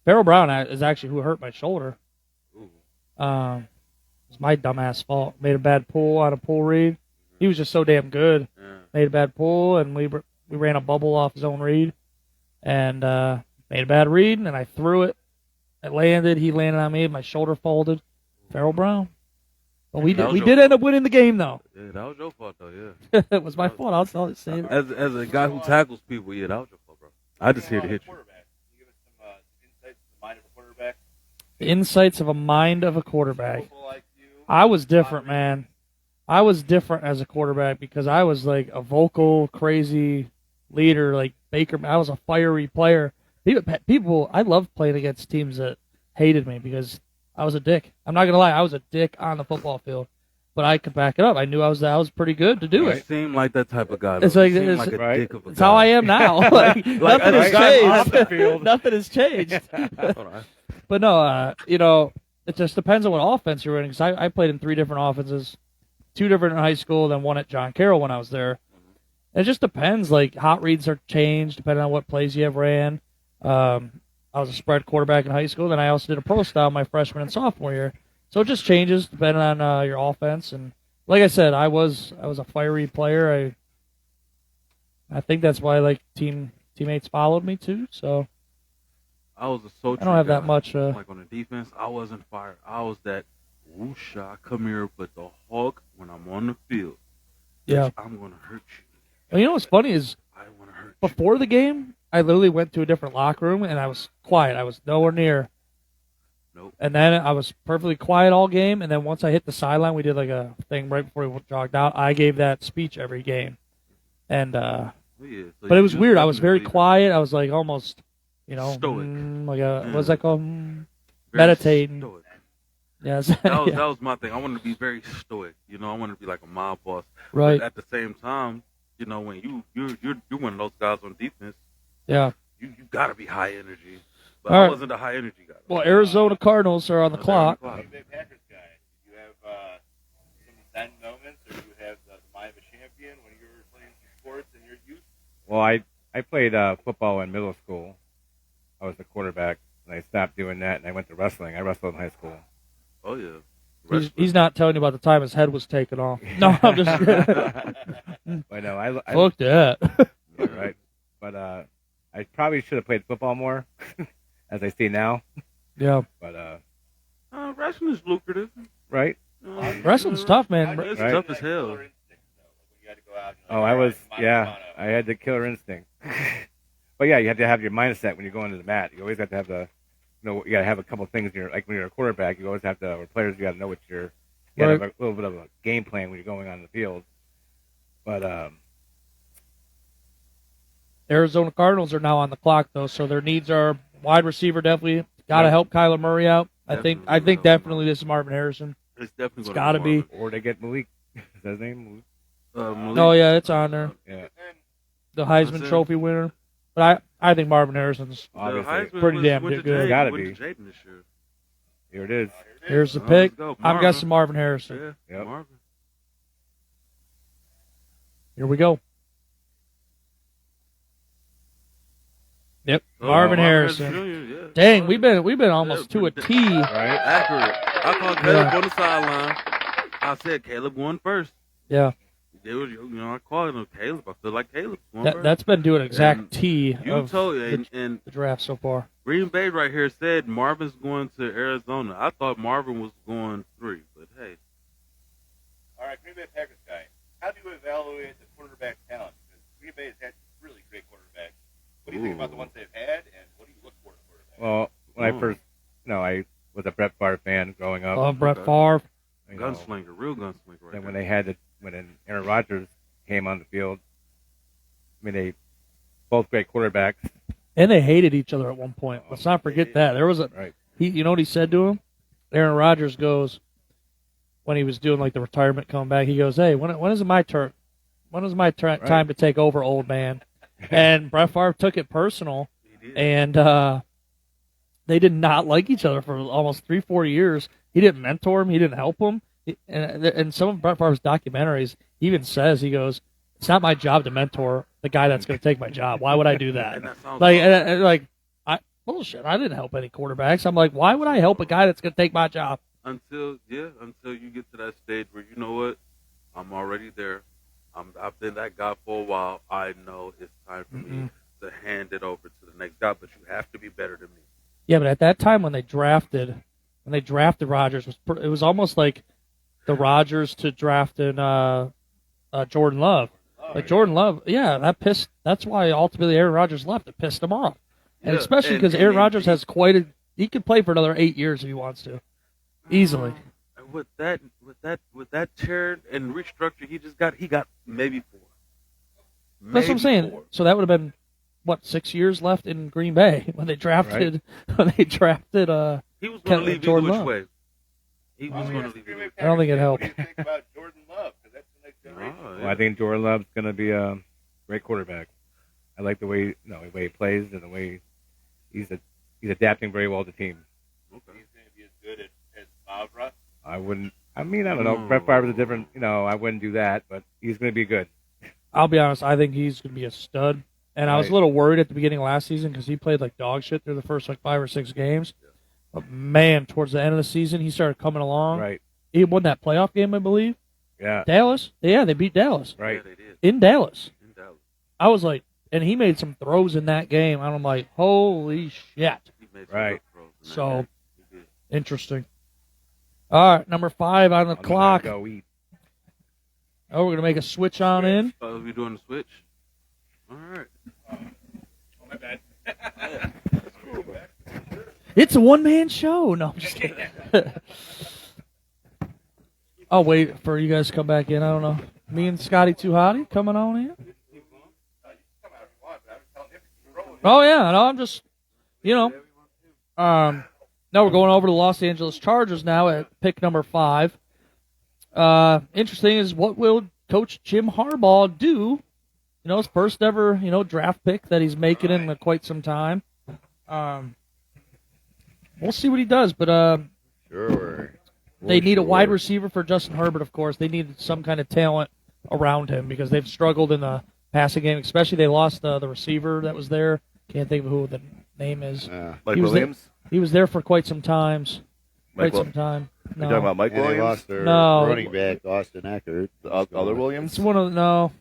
Farrell Brown is actually who hurt my shoulder. Ooh. It's my dumbass fault. Made a bad pull on a pull read. He was just so damn good. Yeah. Made a bad pull, and we ran a bubble off his own read, and made a bad read, and I threw it. It landed. He landed on me. My shoulder folded. Farrell Brown. But we That did was we your did end up winning the game though. Yeah, that was your fault though. Yeah. It was my fault. I'll say it. As a guy who tackles people, yeah, that was your fault, bro. I just here to hit you. Quarterback. Can you give us some insights to the mind of a quarterback? The insights of a mind of a quarterback. Vocal IQ. I was different, man. I was different as a quarterback because I was like a vocal, crazy leader, like Baker. I was a fiery player. People, I loved playing against teams that hated me because I was a dick. I'm not gonna lie, I was a dick on the football field, but I could back it up. I knew I was pretty good to do You it. seem like that type of guy. It's though. like- You seem it's- like a right. dick of a It's guy. how I am now. Like, nothing has right off the changed. field. Nothing has changed. Hold on. But no, it just depends on what offense you're in. Because I played in 3 different offenses, 2 different in high school, then 1 at John Carroll when I was there. It just depends. Like hot reads are changed depending on what plays you have ran. I was a spread quarterback in high school. Then I also did a pro style my freshman and sophomore year. So it just changes depending on your offense. And like I said, I was a fiery player. I think that's why like teammates followed me too. So I was a soldier. I don't have guy. that much. Like on the defense, I wasn't fired. I was that whoosha, come here, but the hawk when I'm on the field. Yeah. Bitch, I'm gonna hurt you. Well, you know what's funny is I wanna hurt you. before the game, I literally went to a different locker room and I was quiet. I was nowhere near. Nope. And then I was perfectly quiet all game. And then once I hit the sideline, we did like a thing right before we jogged out. I gave that speech every game. And Oh, yeah. So but it you was weird. I was very definitely quiet. I was like almost, Stoic. like a what's Yeah. that called? very meditating. stoic. Yes. That was, Yeah. that was my thing. I wanted to be very stoic. You know, I wanted to be like a mob boss. Right. But at the same time, you know, when you're one of those guys on defense, Yeah. you gotta be high energy. But All I right. wasn't a high energy guy. Well, Arizona Cardinals are on the They're clock. Are you a Bay Packers guy? Do you have some Zen moments, or do you have the mind of a champion when you were playing some sports in your youth? Well, I played football in middle school. I was the quarterback, and I stopped doing that, and I went to wrestling. I wrestled in high school. Oh yeah. He's not telling you about the time his head was taken off. No, I'm just kidding. But no, I Fuck that. right. But I probably should have played football more, as I see now. Yeah. But Wrestling is lucrative. right? Wrestling's tough, man. It's Right. tough as hell. Oh, I was. Yeah, I had the killer instinct. But yeah, you have to have your mindset when you go into the mat. You always have to have the, you got to have a couple things. Like when you're a quarterback, you always have to. Or players, you got to know what you got to have a little bit of a game plan when you're going on the field. But Arizona Cardinals are now on the clock though, so their needs are wide receiver definitely. Got to help Kyler Murray out. I think definitely this is Marvin Harrison. It's definitely It's gonna got to be. or they get Malik. Is that his name? Malik. Oh yeah, it's on there. Yeah, The Heisman That's it. Trophy winner. But I think Marvin Harrison's. obviously. Heisman Pretty was- damn went to good. Jaden- Gotta went be. to Jaden this year. Here it is. Here's the Oh, pick. let's go. I'm Marvin. guessing Marvin Harrison. Yeah. Yep. Marvin. Here we go. Yep, Oh, Marvin Harrison. Jr., yeah. Dang, we've been almost to a T. Right? Accurate. I called Caleb on the sideline. I said Caleb won first. Yeah, They were, I called him Caleb. I feel like Caleb's going first. that's been doing exact And T You of told the, and the draft so far. Green Bay right here said Marvin's going to Arizona. I thought Marvin was going 3, but hey. All right, Green Bay Packers guy. How do you evaluate the quarterback talent? Because Green Bay has had really great quarterbacks. What do you think about the ones they've had, and what do you look for in a quarterback? Well, when I first, I was a Brett Favre fan growing up. Love Brett Okay. Favre. you know, Gunslinger, real gunslinger right and there. when Aaron Rodgers came on the field, I mean, they both great quarterbacks. And they hated each other at one point. Let's not forget that. There was a Right. you know what he said to him? Aaron Rodgers goes when he was doing like the retirement comeback. He goes, "Hey, when is it my turn? When is my Right. time to take over, old man?" And Brett Favre took it personal, He did. and they did not like each other for almost 3-4 years. He didn't mentor him. He didn't help him. And some of Brett Favre's documentaries he even says, he goes, "It's not my job to mentor the guy that's going to take my job. Why would I do that?" And that sounds Like, awesome. bullshit. I didn't help any quarterbacks. I'm like, why would I help a guy that's going to take my job? until you get to that stage where you know what, I'm already there. I've been that guy for a while. I know it's time for me to hand it over to the next guy, but you have to be better than me. Yeah, but at that time when they drafted Rodgers, it was almost like the Rodgers to drafting Jordan Love. Like Jordan Love, yeah, that's why ultimately Aaron Rodgers left. It pissed him off, and Yeah, especially because and Aaron Rodgers has he could play for another 8 years if he wants to, easily. With that chair and restructure he got maybe 4. That's what I'm saying. 4. So that would have been 6 years left in Green Bay when they drafted He was going to leave either Jordan which Love. way. He was going to leave either way. I don't think it helped. What do you think about Jordan Love? Because that's the next generation. Oh, Well, I think Jordan Love's going to be a great quarterback. I like the way he plays and the way he's adapting very well to the team. Okay. He's going to be as good as Mavra. I don't know. Brett Favre's a different. I wouldn't do that, but he's going to be good. I'll be honest. I think he's going to be a stud. And I was a Right. little worried at the beginning of last season because he played like dog shit through the first 5 or 6 games. But man, towards the end of the season, he started coming along. Right. He won that playoff game, I believe. Yeah. Dallas. Yeah, they beat Dallas Right. Yeah, they did. in Dallas. In Dallas. I was like, and he made some throws in that game. And I'm like, holy shit. He made some Right. good throws in that So game. He did. interesting. All right, number 5 on the I'm clock. gonna go eat. Oh, we're gonna make a switch on in. We doing the switch? All right. My bad. It's a one-man show. No, I'm just kidding. I'll wait for you guys to come back in. I don't know. Me and Scotty Too Hottie coming on in. Oh yeah, no, I'm just, now we're going over to the Los Angeles Chargers now at pick number 5. Interesting is what will Coach Jim Harbaugh do? His first ever, draft pick that he's making in quite some time. We'll see what he does, but Sure. they need a wide receiver for Justin Herbert, of course. They need some kind of talent around him because they've struggled in the passing game, especially they lost the receiver that was there. Can't think of who the name is. Mike He was Williams? He was there for quite some times. Mike Quite some time. You talking about Mike And they Williams? lost their No. running back, Austin Eckert. The other Williams? It's one of the, no.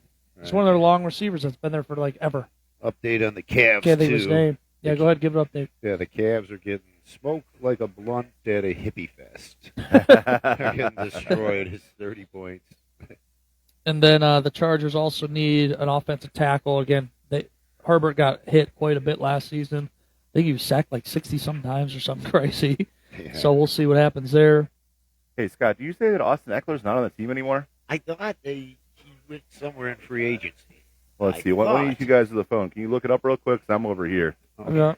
It's one of their long receivers that's been there for ever. update on the Cavs Can't think of his too. name. Yeah, go ahead, give it update. Yeah, the Cavs are getting smoked like a blunt at a hippie fest. They're getting destroyed. It's 30 points. And then the Chargers also need an offensive tackle. Again, Herbert got hit quite a bit last season. I think he was sacked like 60-some times or something crazy. Yeah. So we'll see what happens there. Hey, Scott, do you say that Austin Eckler's not on the team anymore? I thought he went somewhere in free agency. Well, let's I see. Why don't thought- you guys on the phone? Can you look it up real quick? 'Cause I'm over here. Yeah.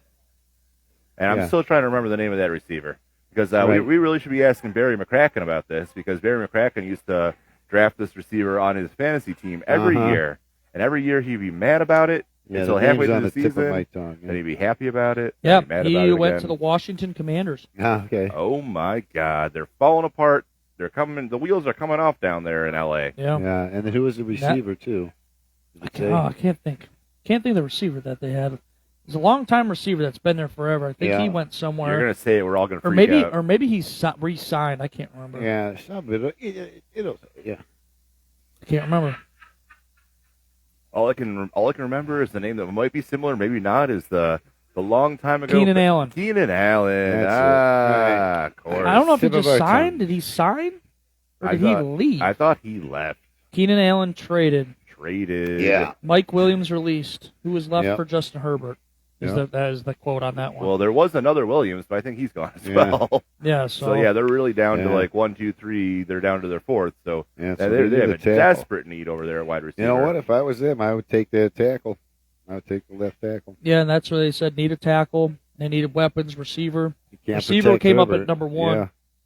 And I'm Yeah. still trying to remember the name of that receiver. Because Right. we really should be asking Barry McCracken about this, because Barry McCracken used to draft this receiver on his fantasy team every Uh-huh. year. And every year he'd be mad about it Yeah, until the halfway name's through on the the tip of season. my tongue. Then he'd be happy about it. Yeah, then be mad about he it went again. to the Washington Commanders. Ah, okay. Oh, my God. They're falling apart. They're coming. The wheels are coming off down there in L.A. Yeah. Yeah, and then who was the receiver too? Did it say? I can't think. Can't think of the receiver that they had. There's a long-time receiver that's been there forever. I think Yeah. he went You're somewhere. going to say it. We're all going to Or freak maybe, out. or maybe he's re-signed. I can't remember. Yeah, some of it'll yeah. I can't remember. All I can remember is the name that might be similar, maybe not, is the long time ago. Keenan Allen. Keenan Allen. That's it. Ah, of course. I don't know if he Tip of just our signed. tongue. Did he sign? Or I did he thought- leave? I thought he left. Keenan Allen traded. Traded. Yeah. Mike Williams released. Who was left Yep. for Justin Herbert? Yep. That is the quote on that one. Well, there was another Williams, but I think he's gone as Yeah. well. yeah, So yeah, they're really down to Yeah. like 1, 2, 3. They're down to their fourth. So Yeah, so they need have a a tackle. desperate need over there at wide receiver. You know what? If I was them, I would take that tackle. I would take the left tackle. Yeah, and that's where they said need a tackle. They needed weapons, receiver. You can't Receiver protect came up Herbert. at number one.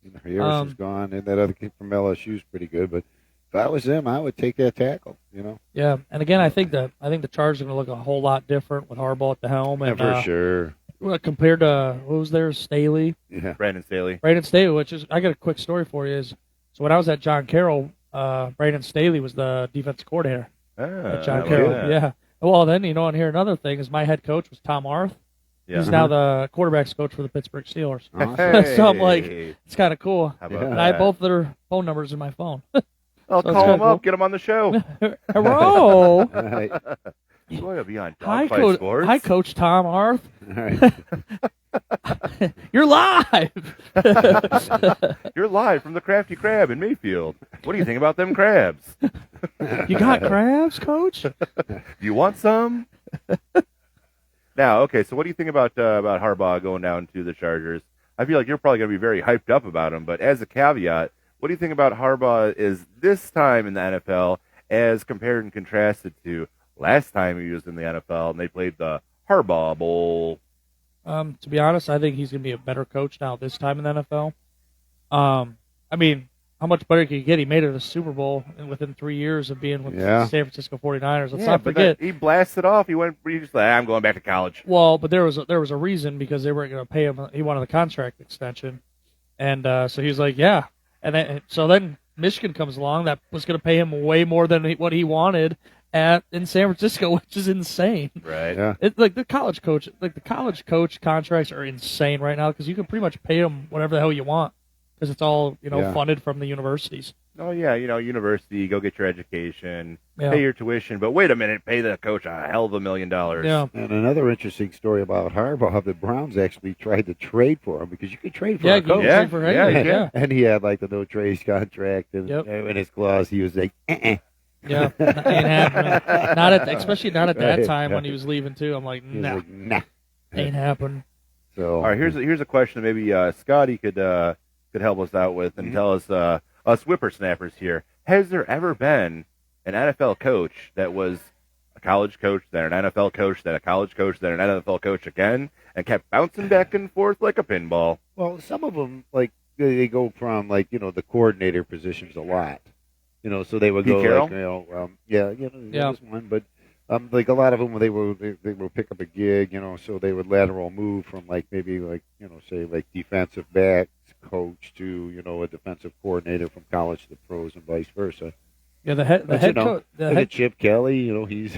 Yeah. Harrison's gone, and that other kid from LSU is pretty good. But if I was them, I would take that tackle. You know, Yeah, and again, I think the Chargers are going to look a whole lot different with Harbaugh at the helm, and for sure. well, compared to what was there, Staley, Yeah. Brandon Staley. Brandon Staley. Which is, I got a quick story for you. Is so when I was at John Carroll, Brandon Staley was the defensive coordinator at John I Carroll. like that. Yeah. Well, then and here another thing is my head coach was Tom Arth. Yeah. He's now the quarterbacks coach for the Pittsburgh Steelers. Awesome. Hey. So I'm like, it's kind of cool. How about Yeah. And I have that? both their phone numbers in my phone. I'll so it's call kinda him up, cool. get him on the show. Hello. All right. He's going to be on Hi, Dogfight Sports. Hi, Coach Tom Arth. All right. You're live. You're live from the Crafty Crab in Mayfield. What do you think about them crabs? You got crabs, Coach? Do you want some? Now, okay, so what do you think about Harbaugh going down to the Chargers? I feel like you're probably going to be very hyped up about him, but as a caveat, what do you think about Harbaugh is this time in the NFL as compared and contrasted to last time he was in the NFL and they played the Harbaugh Bowl? To be honest, I think he's going to be a better coach now this time in the NFL. I mean, how much better can you get? He made it to the Super Bowl within 3 years of being with Yeah. the San Francisco 49ers. Let's Yeah, not but forget. he blasted off. He just like, I'm going back to college. Well, but there was a reason because they weren't going to pay him. He wanted a contract extension, and so he was like, yeah. And then Michigan comes along that was going to pay him way more than what he wanted in San Francisco, which is insane. Right. Yeah. It's like the college coach contracts are insane right now because you can pretty much pay them whatever the hell you want because it's all Yeah. funded from the universities. Oh, yeah, university, go get your education, Yeah. pay your tuition, but wait a minute, pay the coach a hell of $1 million. Yeah, And another interesting story about Harbaugh, the Browns actually tried to trade for him because you could trade for yeah, a you can coach. Yeah, trade for yeah, anything. you Yeah, And he had like the no trades contract, and Yep. in his clause he was like, yeah, ain't happening. Not especially not at that Right. time when he was leaving too. I'm like, he was nah, like, nah. ain't happening. So All right, here's a question that maybe Scotty could help us out with and tell us whippersnappers here. Has there ever been an NFL coach that was a college coach, then an NFL coach, then a college coach, then an NFL coach again, and kept bouncing back and forth like a pinball? Well, some of them like they go from like the coordinator positions a lot, so they would Pete go Carroll? like Yeah. there's one, but like a lot of them they will pick up a gig, so they would lateral move from like maybe like say like defensive backs coach to a defensive coordinator from college to the pros and vice versa. Yeah, the head But, coach. The Look head, at Chip Kelly, he's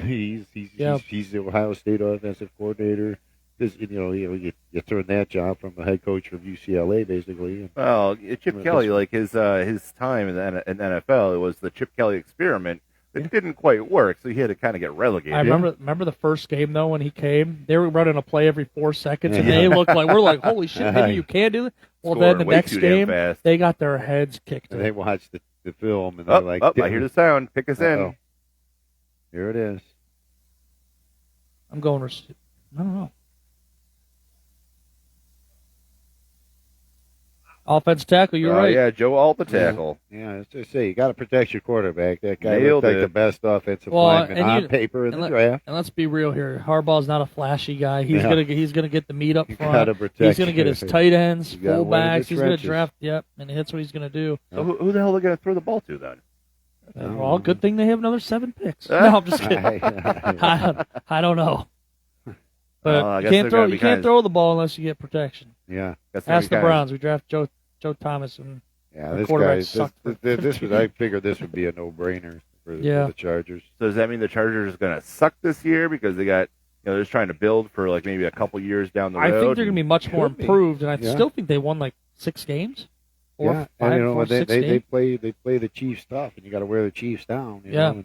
Yeah. he's the Ohio State offensive coordinator. You turn that job from the head coach from UCLA, basically. Well, Chip Well, Kelly, that's- like his time in the NFL, it was the Chip Kelly experiment it didn't quite work, so he had to kind of get relegated. I remember the first game though when he came. They were running a play every 4 seconds, and they looked like we're like, holy shit, maybe you can do it. Well, then the Scoring way next too damn game fast. they got their heads kicked. And they watched the film, and they're like, I hear the sound. Pick us in. Uh-oh. Here it is. I'm going. I don't know. Offense tackle, you're right. Yeah, Joe Alt the tackle. Yeah, let's just say you got to protect your quarterback. That guy Nailed looked like it. the best offensive Well, lineman and on you- paper in and the draft. And let's be real here. Harbaugh's not a flashy guy. He's Yeah. gonna get the meat up You front. got to protect. He's gonna get his tight ends, You gotta win in the fullbacks. He's gonna trenches. draft. Yep, and that's what he's gonna do. So who the hell are they going to throw the ball to then? Well, good thing they have another 7 picks. No, I'm just kidding. I don't know. But I you guess can't they're throw. gonna be You can't kinda- throw the ball unless you get protection. Yeah, Ask the Browns. We draft Joe Thomas, and yeah. The This quarterback guy. sucked for This was. I figured this would be a no-brainer for the Chargers. So does that mean the Chargers are going to suck this year because they got, they're just trying to build for like maybe a couple years down the road? I think they're gonna be much more Could be. improved. And I Yeah. still think they won like 6 games. Or Yeah, 5, and you know 4, what, they 6 they games. play the Chiefs tough, and you got to wear the Chiefs down. You Yeah. know?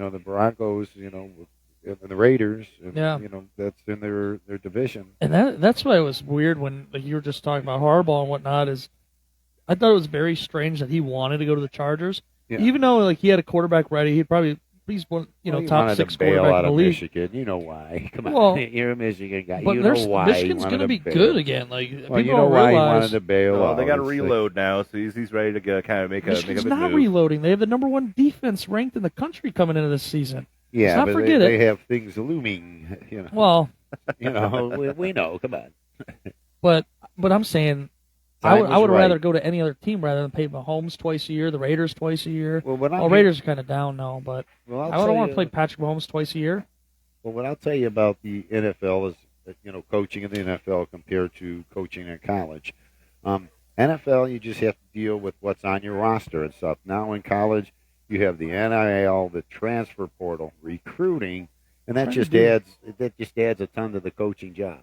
And, the Broncos, and the Raiders, and, Yeah. that's in their division. And that's why it was weird when like, you were just talking about Harbaugh and whatnot. Is I thought it was very strange that he wanted to go to the Chargers, Yeah. even though like he had a quarterback ready. He's one, Well, he top wanted 6 to bail quarterback out in the of league. Michigan. You know why? Come on, Well, you're a Michigan guy. But You know why he Michigan's wanted going to be bail. good again. Like Well, people you know don't why he realize. wanted to bail Well, out. they got to It's like- reload now, so he's ready to kind of make a Michigan's big not move. reloading. They have the number 1 defense ranked in the country coming into this season. yeah, not but forget they it. have things looming. Well, We know. Come on. but I'm saying I Time would was right. rather go to any other team rather than pay Mahomes twice a year, the Raiders twice a year. Well, what Well, Raiders are kind of down now, but Well, I don't want to play Patrick Mahomes twice a year. Well, what I'll tell you about the NFL is, that, coaching in the NFL compared to coaching in college. NFL, you just have to deal with what's on your roster and stuff. Now in college, you have the NIL, the transfer portal, recruiting, and that just adds a ton to the coaching job.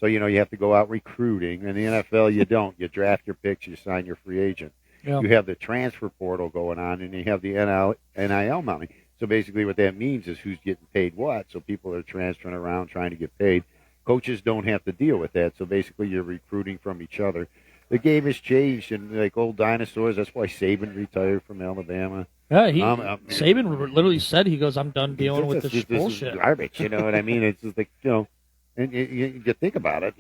So you have to go out recruiting. In the NFL, you don't. You draft your picks, you sign your free agent. Yeah. You have the transfer portal going on, and you have the NIL money. So basically what that means is who's getting paid what. So people are transferring around trying to get paid. Coaches don't have to deal with that. So basically you're recruiting from each other. The game has changed, and like old dinosaurs, that's why Saban retired from Alabama. Yeah, Saban literally said he goes, "I'm done dealing with this bullshit." Is garbage, you know what I mean? It's just like, and you think about it,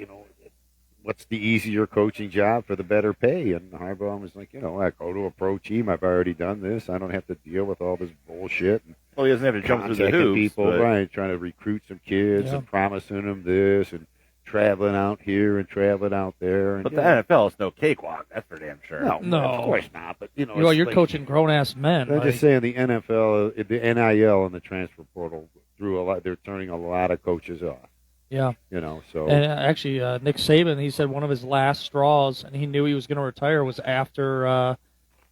what's the easier coaching job for the better pay? And Harbaugh was like, I go to a pro team. I've already done this. I don't have to deal with all this bullshit. And Well, he doesn't have to jump through the contacting hoops. people, but- right? Trying to recruit some kids Yeah. and promising them this and traveling out here and traveling out there. And, But the NFL is no cakewalk. That's for damn sure. No. of course not. But You're it's like- coaching grown ass men. I'm like- just saying the NFL, the NIL, and the transfer portal threw a lot. They're turning a lot of coaches off. yeah. So And actually, Nick Saban, he said one of his last straws, and he knew he was going to retire, was after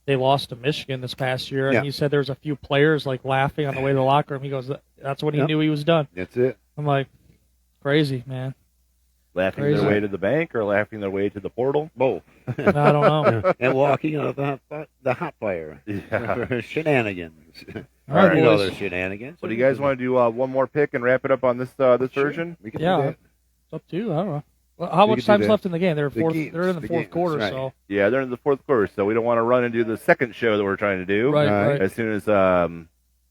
they lost to Michigan this past year. And Yeah. he said there's a few players like laughing on the way to the locker room. He goes, "That's when he Yep. knew he was done." that's it. I'm like, crazy, man. Laughing Crazy. their way to the bank or laughing their way to the portal? Both. I don't know. And walking out of the hot fire. Yeah. Shenanigans. All right, You know boys. there's shenanigans. Well, do you guys want to do one more pick and wrap it up on this version? We can Yeah. do that. It's up to you. I don't know. Well, how We much could do time's that. left in the game? They're The fourth. games, They're in the the fourth games, quarter, right. so Yeah, they're in the fourth quarter, so we don't want to run and do the second show that we're trying to do. right, All right. As soon as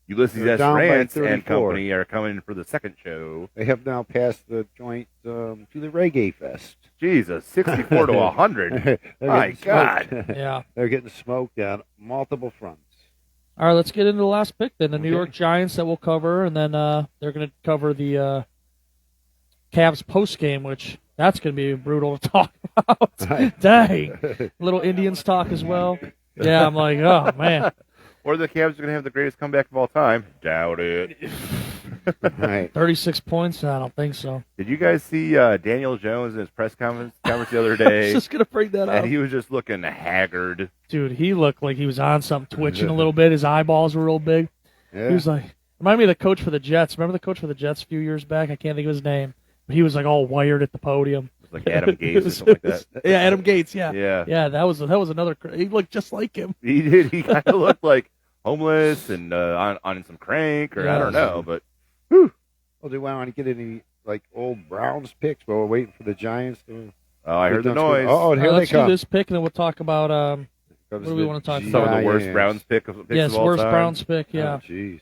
Ulysses They're S. down by Rance and 34. company are coming for the second show. They have now passed the joint to the Reggae Fest. Jesus, 64 to 100. They're My getting God. smoked. Yeah. They're getting smoked on multiple fronts. All right, let's get into the last pick then. The New Okay. York Giants that we'll cover, and then they're going to cover the Cavs post game, which that's going to be brutal to talk about. Right. Dang, little Indians talk as well. Yeah, I'm like, oh man, Or the Cavs are going to have the greatest comeback of all time. Doubt it. Right. 36 points. I don't think so. Did you guys see Daniel Jones in his press conference the other I was day? just going to bring that up, And he was just looking haggard. dude. He looked like he was on something, twitching a little bit. His eyeballs were real big. Yeah. He was like, remind me of the coach for the Jets. Remember the coach for the Jets a few years back? I can't think of his name, but he was like all wired at the podium. It was like Adam Gates or something like that. Yeah, Adam Gates. Yeah. Yeah. Yeah, that was another. He looked just like him. He did. He kind of looked like homeless and on some crank, or I Yeah. don't know. But Well, do we want to get any like old Browns picks while we're waiting for the Giants to? I heard the noise. Oh, here they Let's do come. this pick, and then we'll talk about Comes what do we the want to talk Some of the worst Giants. Browns picks yes, of all worst time. Browns pick. Yeah, Oh, jeez.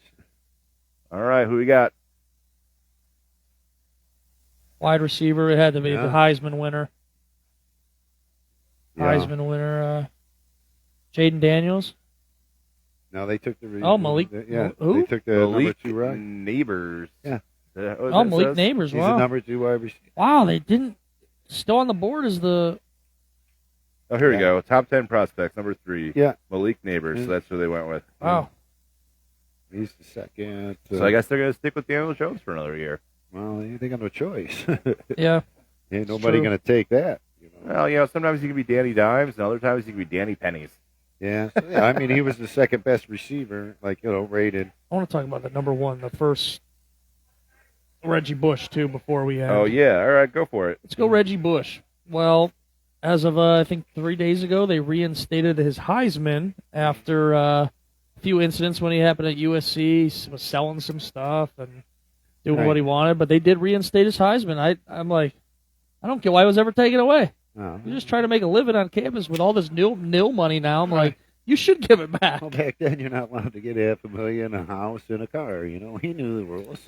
All right, who we got? wide receiver. It had to be the Yeah. Heisman winner. Yeah. Heisman winner, Jaden Daniels. No, they took the. Oh, Malik- Yeah, who? they took the number Malik 2 right. Neighbors. Yeah. Oh, Malik Neighbors. He's Wow. the number 2 wide receiver. Wow, they didn't. Still on the board is the. Oh, here we Yeah. go. Top 10 prospects, number 3. Yeah. Malik Neighbors. Yeah. So that's who they went with. Wow. He's the second. So I guess they're going to stick with Daniel Jones for another year. Well, they got no choice. Yeah. Ain't nobody true. going to take that. You know? Well, sometimes you can be Danny Dimes, and other times you can be Danny Pennies. Yeah. So, yeah. I mean, he was the second best receiver, rated. I want to talk about the number one, the first Reggie Bush too. Before we end. Oh, yeah. All right, go for it. Let's go Reggie Bush. Well, as of I think 3 days ago, they reinstated his Heisman after a few incidents when he happened at USC. He was selling some stuff and doing Right. what he wanted, but they did reinstate his Heisman. I'm like, I don't get why it was ever taken away. Oh. You're just trying to make a living on campus with all this nil money now. I'm like, you should give it back. Well, back then, you're not allowed to get $500,000, a house, and a car. He knew the rules.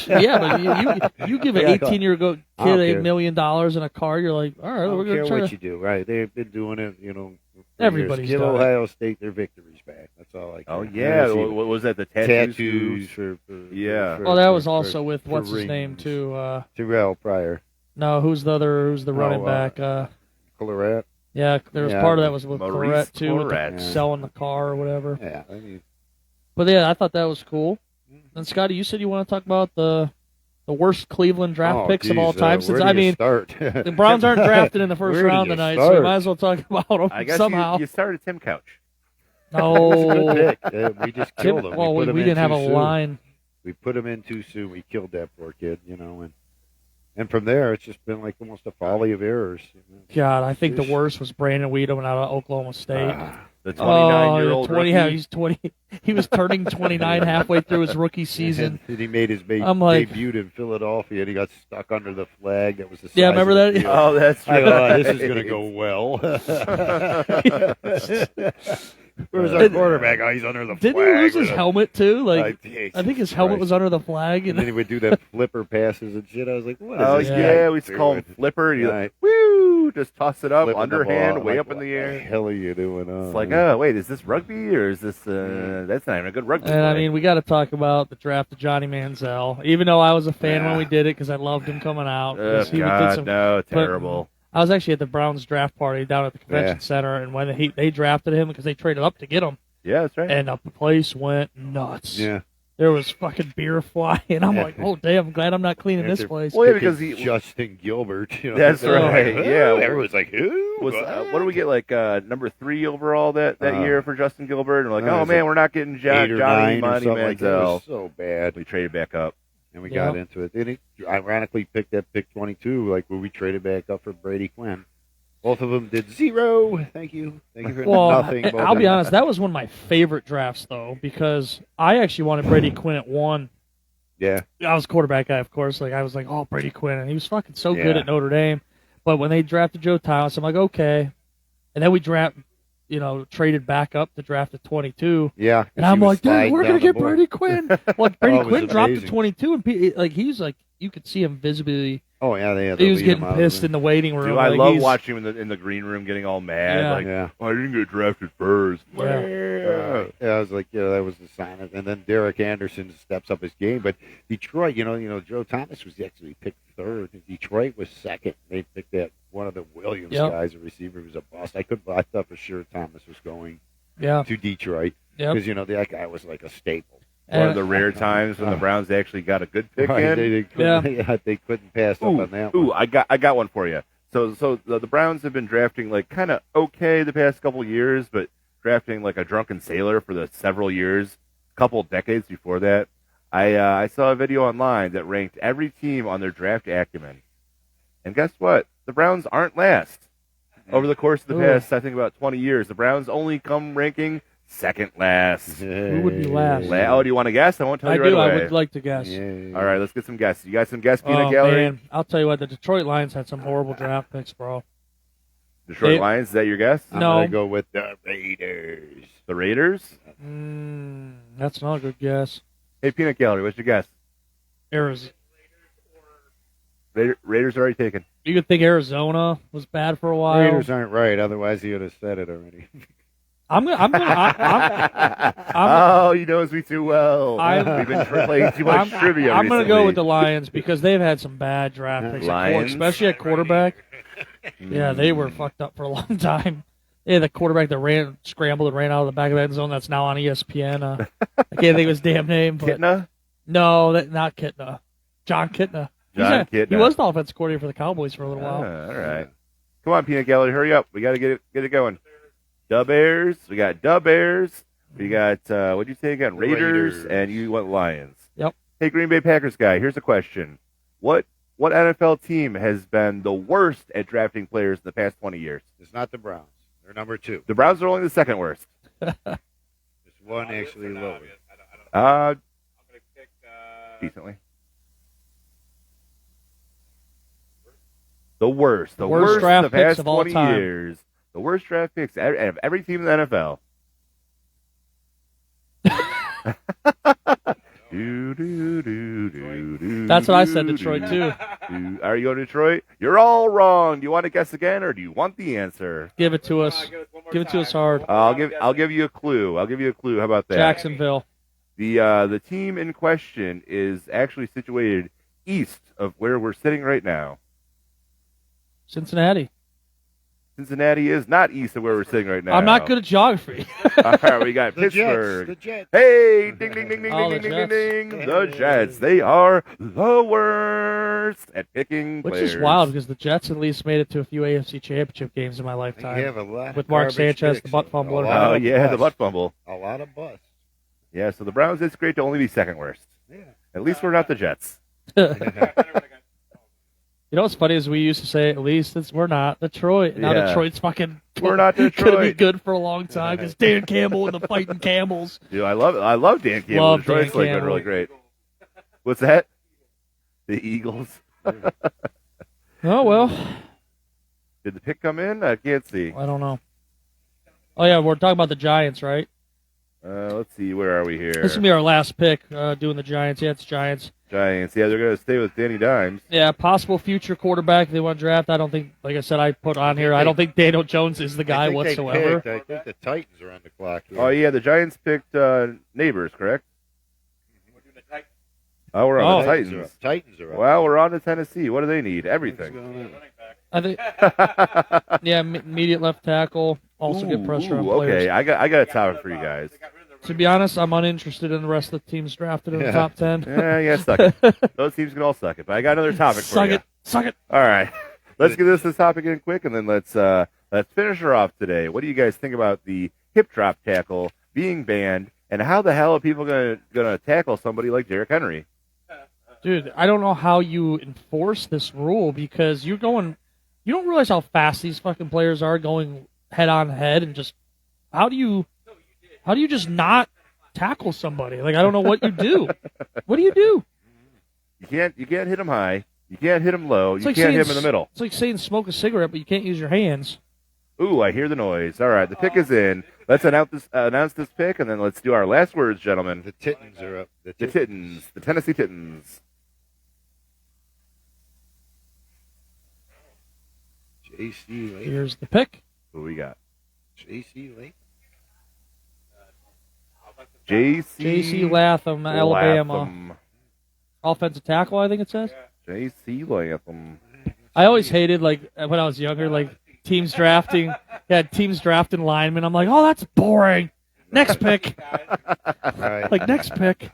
Yeah, but you give an Yeah, 18-year-old I don't kid care. $8 million in a car, you're like, all right, I we're don't going care to try what to. you do, right? They've been doing it, for Everybody's years. Give done it. Ohio State their victories back. That's all I care. Oh, yeah. Never see What was that? The tattoos for Yeah. for- Well, that for- was for- also with for what's his name rings. too. Terrell Pryor, No, who's the running Oh, back? Colorado. Yeah, there was yeah. part of that was with Maurice Claret too, with the Claret. selling the car or whatever. Yeah, I mean, But yeah, I thought that was cool. And Scotty, you said you want to talk about the worst Cleveland draft picks of all time. Since where do you I start? mean, the Browns aren't drafted in the first Where do round you tonight, so we start? might as well talk about them I guess somehow. you started Tim Couch. No, Good pick. We just Tim- killed him. well, put we him in didn't have too a soon. line. We put him in too soon. We killed that poor kid, and from there it's just been like almost a folly of errors. God, I think the Jeez. worst was Brandon Weedham out of Oklahoma State. The Oh, 29-year-old 20, rookie. he's 20. He was turning 29 halfway through his rookie season. And he made his I'm like- debut in Philadelphia, and he got stuck under the flag that was the size Yeah, remember of the that? field. Oh, that's I right. thought this is going to go well. Where's our quarterback? Oh, he's under the Didn't flag. he lose his with a- helmet too? Like, Jesus I think his helmet Christ. was under the flag. And And then he would do that flipper passes and shit. I was like, what is Oh, this yeah. guy We used to call him doing? Flipper. And he'd Right. woo, just toss it up, Flipping the underhand, ball. way Like, up in the What air. the hell are you doing? It's like, oh, wait, is this rugby or is this, that's not even a good rugby And I play. mean, we got to talk about the draft of Johnny Manziel. Even though I was a fan when Yeah. we did it because I loved him coming out. Oh, 'Cause he did God, some- no, terrible. I was actually at the Browns draft party down at the convention Yeah. center, and when they drafted him because they traded up to get him, Yeah, that's right. and the place went nuts. Yeah. There was fucking beer flying. I'm Yeah. like, oh damn, I'm glad I'm not cleaning this After place. Well, yeah, picking because he- Justin Gilbert. That's they're right, like, yeah. "Who?" Everyone's like, who? Was what do we get, like number 3 overall that Uh, year for Justin Gilbert? And we're like, it oh, was man, like we're not getting 8 or Johnny 9 or Money something like that. It Manziel. was so bad. We traded back up. And we Yeah. got into it. And he ironically picked that pick 22, like where we traded back up for Brady Quinn. Both of them did 0. Thank you. Thank you for Well, nothing. both I'll of be them. honest, that was one of my favorite drafts though, because I actually wanted Brady Quinn at 1. Yeah. I was a quarterback guy, of course. Like I was like, oh, Brady Quinn, and he was fucking so good Yeah. at Notre Dame. But when they drafted Joe Thomas, I'm like, okay. And then we traded back up to draft at 22. Yeah. 'cause And he I'm was like, dude, sliding we're down gonna the get board. Brady Quinn. Well, Brady Oh, it was Quinn dropped to amazing. 22, and he was like, you could see him visibly. Oh, yeah. They had to He was lead getting him out of pissed there. in the waiting room. Dude, I like, love he's- watching him in the green room getting all mad. Yeah. Like, Yeah. oh, I didn't get drafted first. Yeah. Yeah, I was like, that was the sign. And then Derek Anderson steps up his game. But Detroit, Joe Thomas was actually picked 3rd. Detroit was 2nd. They picked that one of the Williams Yep. guys, a receiver, who was a bust. I thought for sure Thomas was going Yeah. to Detroit Yep. because that guy was like a staple. One And- of the rare times when the Browns actually got a good pick Right, in. they couldn't, they couldn't pass up on that Ooh, one. I got one for you. So the Browns have been drafting like kind of okay the past couple years, but drafting like a drunken sailor for the several years, couple decades before that. I saw a video online that ranked every team on their draft acumen, and guess what? The Browns aren't last. Over the course of the Ooh. past, I think about 20 years, the Browns only come ranking second last. Who would be last? Oh, do you want to guess? I won't tell I you right do. away. I would like to guess. Yeah. All right, let's get some guesses. You got some guess peanut Oh, gallery? man. I'll tell you what, the Detroit Lions had some horrible draft picks, bro. Detroit They- Lions, is that your guess? I'm No. gonna go with the Raiders. The Raiders? That's not a good guess. Hey, peanut gallery, what's your guess? Arizona. Raiders already taken. You could think Arizona was bad for a while. Raiders aren't right, otherwise he would have said it already. Oh, he knows me too well. We've been playing too much trivia I'm going to go recently. with the Lions because they've had some bad draft picks, Lions? especially at quarterback. Yeah, they were fucked up for a long time. Yeah, the quarterback that scrambled and ran out of the back of the end zone. That's now on ESPN. I can't think of his damn name. But Kitna? No, not Kitna. John Kitna. John Kitna. He was the offensive coordinator for the Cowboys for a little while. All right. Come on, peanut gallery, hurry up. We got to get it going. Dub Bears. We got Dub Bears. We got, what'd you say again? Raiders, and you went Lions. Yep. Hey, Green Bay Packers guy, here's a question. What NFL team has been the worst at drafting players in the past 20 years? It's not the Browns. They're number 2. The Browns are only the second worst. There's one actually lower. Decently. The worst. The Worst worst draft of the past picks of all 20 time. years. The worst draft picks out of every team in the NFL. That's what I said, Detroit, too. Are you going to Detroit? You're all wrong. Do you want to guess again, or do you want the answer? Give it to us. Give it to us hard. I'll give you a clue. How about that? Jacksonville. The team in question is actually situated east of where we're sitting right now. Cincinnati. Cincinnati is not east of where we're sitting right now. I'm not good at geography. All right, we got The Pittsburgh. Jets. The Jets. Hey, ding, ding, ding, ding, Oh, ding, the ding, ding, Jets. ding. The Jets. They are the worst at picking Which players. is wild because the Jets at least made it to a few AFC championship games in my You lifetime. have a lot With of Mark garbage Sanchez, picks. the butt fumbler. A lot Oh, of yeah, the busts. butt fumble. A lot of busts. Yeah, so the Browns, it's great to only be second worst. Yeah. At least we're not the Jets. You know what's funny is we used to say at least we're not Detroit. Now Yeah. Detroit's fucking We're not gonna be Detroit. good for a long time because Dan Campbell and the fighting Camels. Dude, I love Dan Campbell. Love Detroit's Dan like been Campbell. really great. What's that? The Eagles. Oh well, Did the pick come in? I can't see. I don't know. Oh yeah, we're talking about the Giants, right? Let's see. Where are we here? This is gonna be our last pick. Doing the Giants. Yeah, it's Giants. Giants. Yeah, they're going to stay with Danny Dimes. Yeah, possible future quarterback they want to draft. I don't think, like I said, I put on here. I don't think Daniel Jones is the guy I think they whatsoever. picked- I think the Titans are on the clock here. Oh, yeah, the Giants picked Neighbors, correct? Oh, we're on the Titans Titans. are up. Titans are up. Well, we're on to Tennessee. What do they need? What's Everything. going on? I think, yeah, immediate left tackle. Also get pressure on players. Okay, I got a topic for you guys. To be honest, I'm uninterested in the rest of the teams drafted in the Yeah. top 10. Yeah, suck it. Those teams can all suck it. But I got another topic for Suck you. it. Suck it. All right, let's get this topic in quick, and then let's finish her off today. What do you guys think about the hip drop tackle being banned, and how the hell are people gonna tackle somebody like Derrick Henry? Dude, I don't know how you enforce this rule because you don't realize how fast these fucking players are going head on head and just how do you just not tackle somebody? Like I don't know what you do. What do you do? You can't hit him high. You can't hit him low. It's You like can't hit saying him in the middle. It's like saying smoke a cigarette, but you can't use your hands. Ooh, I hear the noise. All right, the pick is in. Let's announce this pick, and then let's do our last words, gentlemen. The Titans are up. The Titans, the Tennessee Titans. J.C. Lake. Here's the pick. Who we got? J.C. Lake. J.C. Latham, Alabama. Latham. Offensive tackle, I think it says. J.C. Latham. I always hated, like, when I was younger, like, teams drafting linemen. I'm like, oh, that's boring. Next pick. All right. Like, next pick.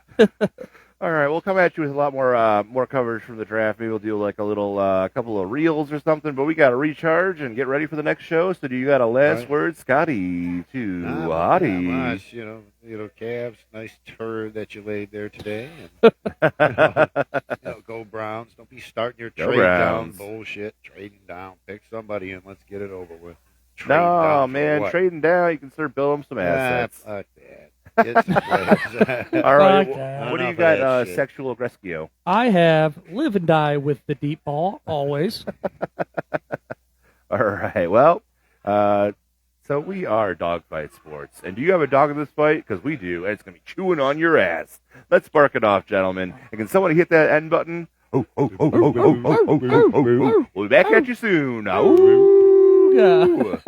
All right, we'll come at you with a lot more coverage from the draft. Maybe we'll do like a little couple of reels or something. But we got to recharge and get ready for the next show. So, do you got a last Right. word, Scotty? To Not Hottie. much, Cavs, nice turd that you laid there today. And, go Browns. Don't be starting your Go trade Browns. down bullshit. Trading down. Pick somebody and let's get it over with. Trade No, down for man, what? trading down, you can start building some assets. Fuck that. Get some players. All right, Fuck that. what do you Enough of got, that shit. Sexual Aggressio? I have live and die with the deep ball always. All right, well, so we are Dogfight Sports. And do you have a dog in this fight? Because we do, and it's going to be chewing on your ass. Let's bark it off, gentlemen. And can somebody hit that end button? We'll be back at you soon. Ooga.